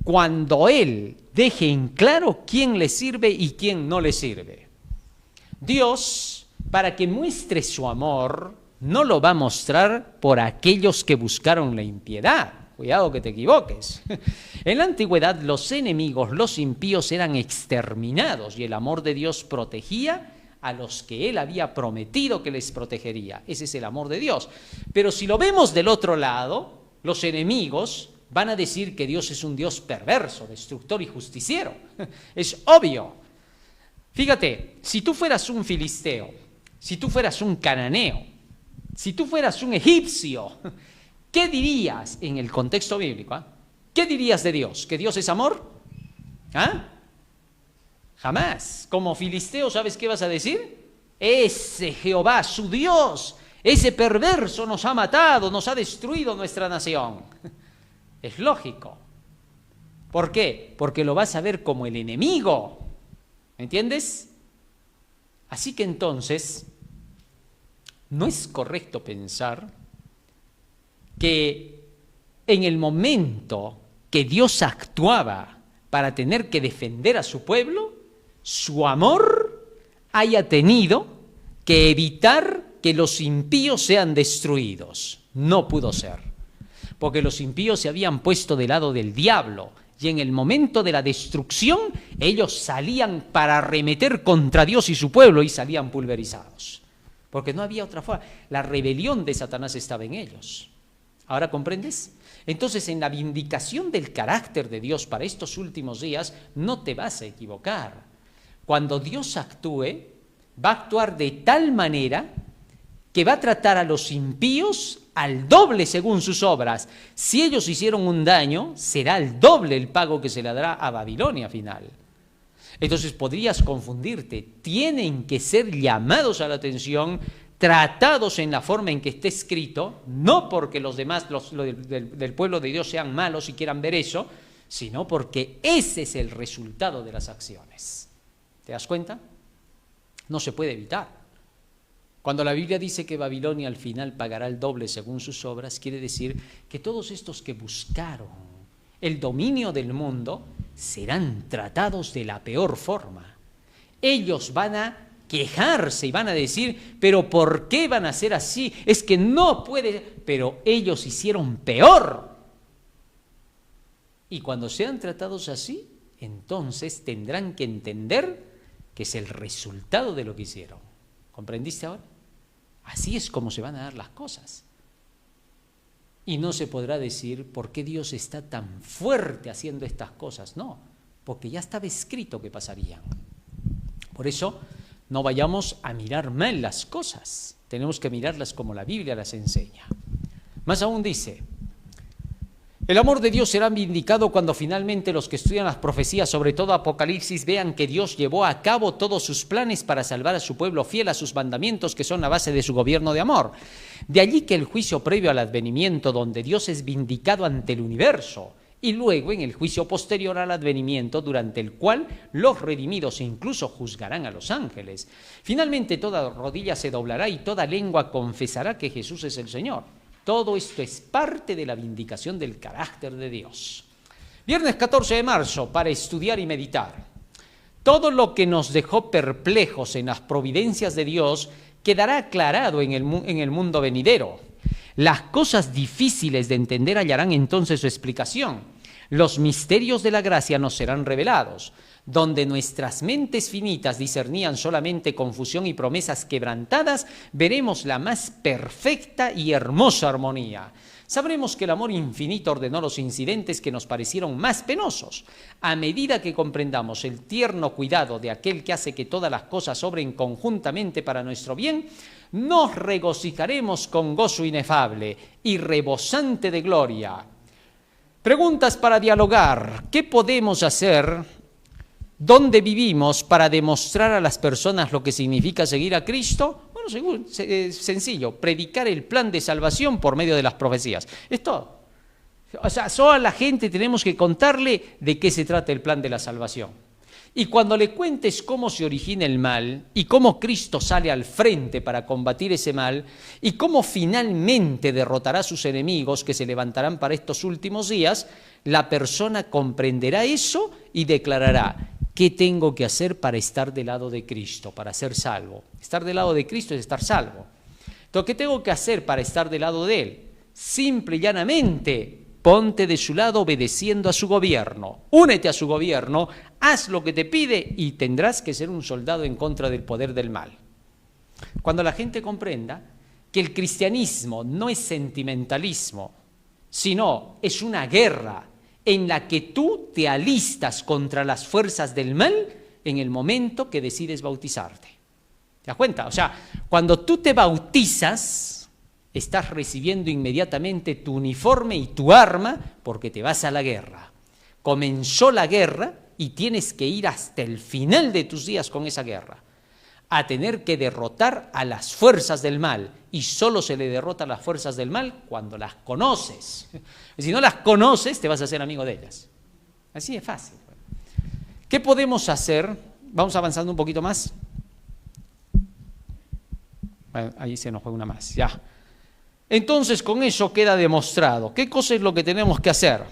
cuando Él deje en claro quién le sirve y quién no le sirve. Dios, para que muestre su amor, no lo va a mostrar por aquellos que buscaron la impiedad. Cuidado que te equivoques. En la antigüedad los enemigos, los impíos eran exterminados y el amor de Dios protegía a los que Él había prometido que les protegería. Ese es el amor de Dios. Pero si lo vemos del otro lado, los enemigos van a decir que Dios es un Dios perverso, destructor y justiciero. Es obvio. Fíjate, si tú fueras un filisteo, si tú fueras un cananeo, si tú fueras un egipcio, ¿qué dirías en el contexto bíblico? ¿Qué dirías de Dios? ¿Que Dios es amor? ¿Ah? Jamás. Como filisteo, ¿sabes qué vas a decir? Ese Jehová, su Dios, ese perverso nos ha matado, nos ha destruido nuestra nación. Es lógico. ¿Por qué? Porque lo vas a ver como el enemigo. ¿Me entiendes? Así que entonces, no es correcto pensar que en el momento que Dios actuaba para tener que defender a su pueblo, su amor haya tenido que evitar que los impíos sean destruidos. No pudo ser, porque los impíos se habían puesto del lado del diablo y en el momento de la destrucción ellos salían para arremeter contra Dios y su pueblo y salían pulverizados, porque no había otra forma. La rebelión de Satanás estaba en ellos. ¿Ahora comprendes? Entonces, en la vindicación del carácter de Dios para estos últimos días, no te vas a equivocar. Cuando Dios actúe, va a actuar de tal manera que va a tratar a los impíos al doble según sus obras. Si ellos hicieron un daño, será el doble el pago que se le dará a Babilonia final. Entonces podrías confundirte. Tienen que ser llamados a la atención, tratados en la forma en que esté escrito, no porque los demás, del pueblo de Dios sean malos y quieran ver eso, sino porque ese es el resultado de las acciones. ¿Te das cuenta? No se puede evitar. Cuando la Biblia dice que Babilonia al final pagará el doble según sus obras, quiere decir que todos estos que buscaron el dominio del mundo serán tratados de la peor forma. Ellos van a quejarse y van a decir, pero ¿por qué van a ser así? Es que no puede, pero ellos hicieron peor. Y cuando sean tratados así, entonces tendrán que entender que es el resultado de lo que hicieron. ¿Comprendiste ahora? Así es como se van a dar las cosas. Y no se podrá decir por qué Dios está tan fuerte haciendo estas cosas. No, porque ya estaba escrito que pasarían. Por eso, no vayamos a mirar mal las cosas. Tenemos que mirarlas como la Biblia las enseña. Más aún dice, el amor de Dios será vindicado cuando finalmente los que estudian las profecías, sobre todo Apocalipsis, vean que Dios llevó a cabo todos sus planes para salvar a su pueblo fiel a sus mandamientos, que son la base de su gobierno de amor. De allí que el juicio previo al advenimiento, donde Dios es vindicado ante el universo, y luego en el juicio posterior al advenimiento, durante el cual los redimidos incluso juzgarán a los ángeles. Finalmente toda rodilla se doblará y toda lengua confesará que Jesús es el Señor. Todo esto es parte de la vindicación del carácter de Dios. Viernes 14 de marzo, para estudiar y meditar. Todo lo que nos dejó perplejos en las providencias de Dios quedará aclarado en el mundo venidero. Las cosas difíciles de entender hallarán entonces su explicación. Los misterios de la gracia nos serán revelados. Donde nuestras mentes finitas discernían solamente confusión y promesas quebrantadas, veremos la más perfecta y hermosa armonía. Sabremos que el amor infinito ordenó los incidentes que nos parecieron más penosos. A medida que comprendamos el tierno cuidado de aquel que hace que todas las cosas obren conjuntamente para nuestro bien, nos regocijaremos con gozo inefable y rebosante de gloria. Preguntas para dialogar. ¿Qué podemos hacer? ¿Dónde vivimos para demostrar a las personas lo que significa seguir a Cristo? Bueno, sencillo, predicar el plan de salvación por medio de las profecías. Es todo. O sea, solo a la gente tenemos que contarle de qué se trata el plan de la salvación. Y cuando le cuentes cómo se origina el mal y cómo Cristo sale al frente para combatir ese mal y cómo finalmente derrotará a sus enemigos que se levantarán para estos últimos días, la persona comprenderá eso y declarará: ¿qué tengo que hacer para estar del lado de Cristo, para ser salvo? Estar del lado de Cristo es estar salvo. Entonces, ¿qué tengo que hacer para estar del lado de Él? Simple y llanamente, ponte de su lado obedeciendo a su gobierno. Únete a su gobierno, haz lo que te pide y tendrás que ser un soldado en contra del poder del mal. Cuando la gente comprenda que el cristianismo no es sentimentalismo, sino es una guerra en la que tú te alistas contra las fuerzas del mal en el momento que decides bautizarte. ¿Te das cuenta? O sea, cuando tú te bautizas, estás recibiendo inmediatamente tu uniforme y tu arma porque te vas a la guerra. Comenzó la guerra y tienes que ir hasta el final de tus días con esa guerra, a tener que derrotar a las fuerzas del mal. Y solo se le derrota a las fuerzas del mal cuando las conoces. Si no las conoces, te vas a hacer amigo de ellas. Así es fácil. ¿Qué podemos hacer? Vamos avanzando un poquito más. Ahí se nos fue una más, ya. Entonces, con eso queda demostrado. ¿Qué cosa es lo que tenemos que hacer?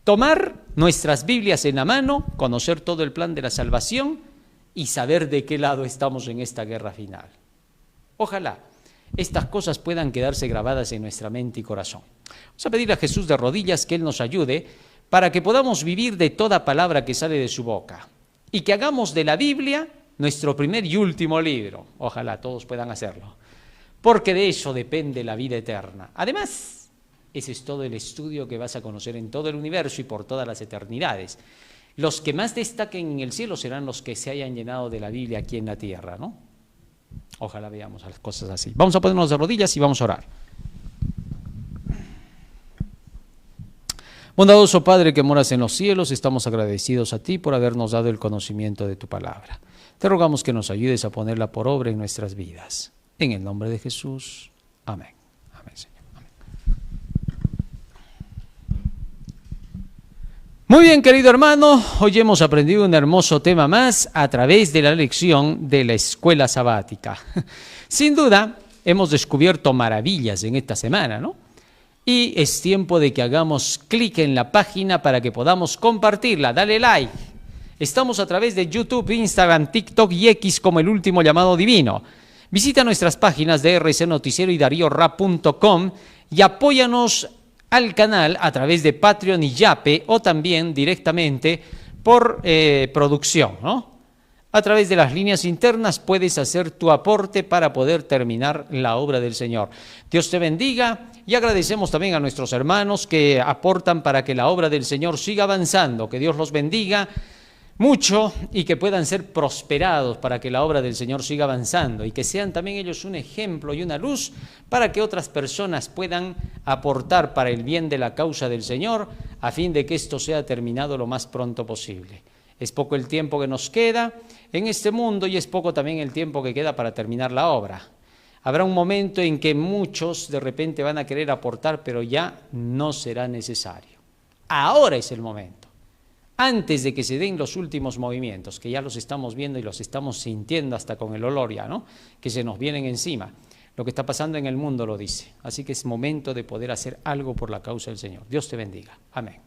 Tomar nuestras Biblias en la mano, conocer todo el plan de la salvación y saber de qué lado estamos en esta guerra final. Ojalá estas cosas puedan quedarse grabadas en nuestra mente y corazón. Vamos a pedirle a Jesús de rodillas que Él nos ayude para que podamos vivir de toda palabra que sale de su boca y que hagamos de la Biblia nuestro primer y último libro. Ojalá todos puedan hacerlo, porque de eso depende la vida eterna. Además, ese es todo el estudio que vas a conocer en todo el universo y por todas las eternidades. Los que más destaquen en el cielo serán los que se hayan llenado de la Biblia aquí en la tierra, ¿no? Ojalá veamos las cosas así. Vamos a ponernos de rodillas y vamos a orar. Bondadoso Padre que moras en los cielos, estamos agradecidos a ti por habernos dado el conocimiento de tu palabra. Te rogamos que nos ayudes a ponerla por obra en nuestras vidas. En el nombre de Jesús. Amén. Amén, Señor. Amén. Muy bien, querido hermano, hoy hemos aprendido un hermoso tema más a través de la lección de la escuela sabática. Sin duda, hemos descubierto maravillas en esta semana, ¿no? Y es tiempo de que hagamos clic en la página para que podamos compartirla. Dale like. Estamos a través de YouTube, Instagram, TikTok y X como El Último Llamado Divino. Visita nuestras páginas de RC Noticiero y DarioRap.com y apóyanos al canal a través de Patreon y Yape o también directamente por producción, ¿no? A través de las líneas internas puedes hacer tu aporte para poder terminar la obra del Señor. Dios te bendiga y agradecemos también a nuestros hermanos que aportan para que la obra del Señor siga avanzando. Que Dios los bendiga mucho y que puedan ser prosperados para que la obra del Señor siga avanzando y que sean también ellos un ejemplo y una luz para que otras personas puedan aportar para el bien de la causa del Señor a fin de que esto sea terminado lo más pronto posible. Es poco el tiempo que nos queda en este mundo y es poco también el tiempo que queda para terminar la obra. Habrá un momento en que muchos de repente van a querer aportar, pero ya no será necesario. Ahora es el momento. Antes de que se den los últimos movimientos, que ya los estamos viendo y los estamos sintiendo hasta con el olor ya, ¿no? Que se nos vienen encima. Lo que está pasando en el mundo lo dice. Así que es momento de poder hacer algo por la causa del Señor. Dios te bendiga. Amén.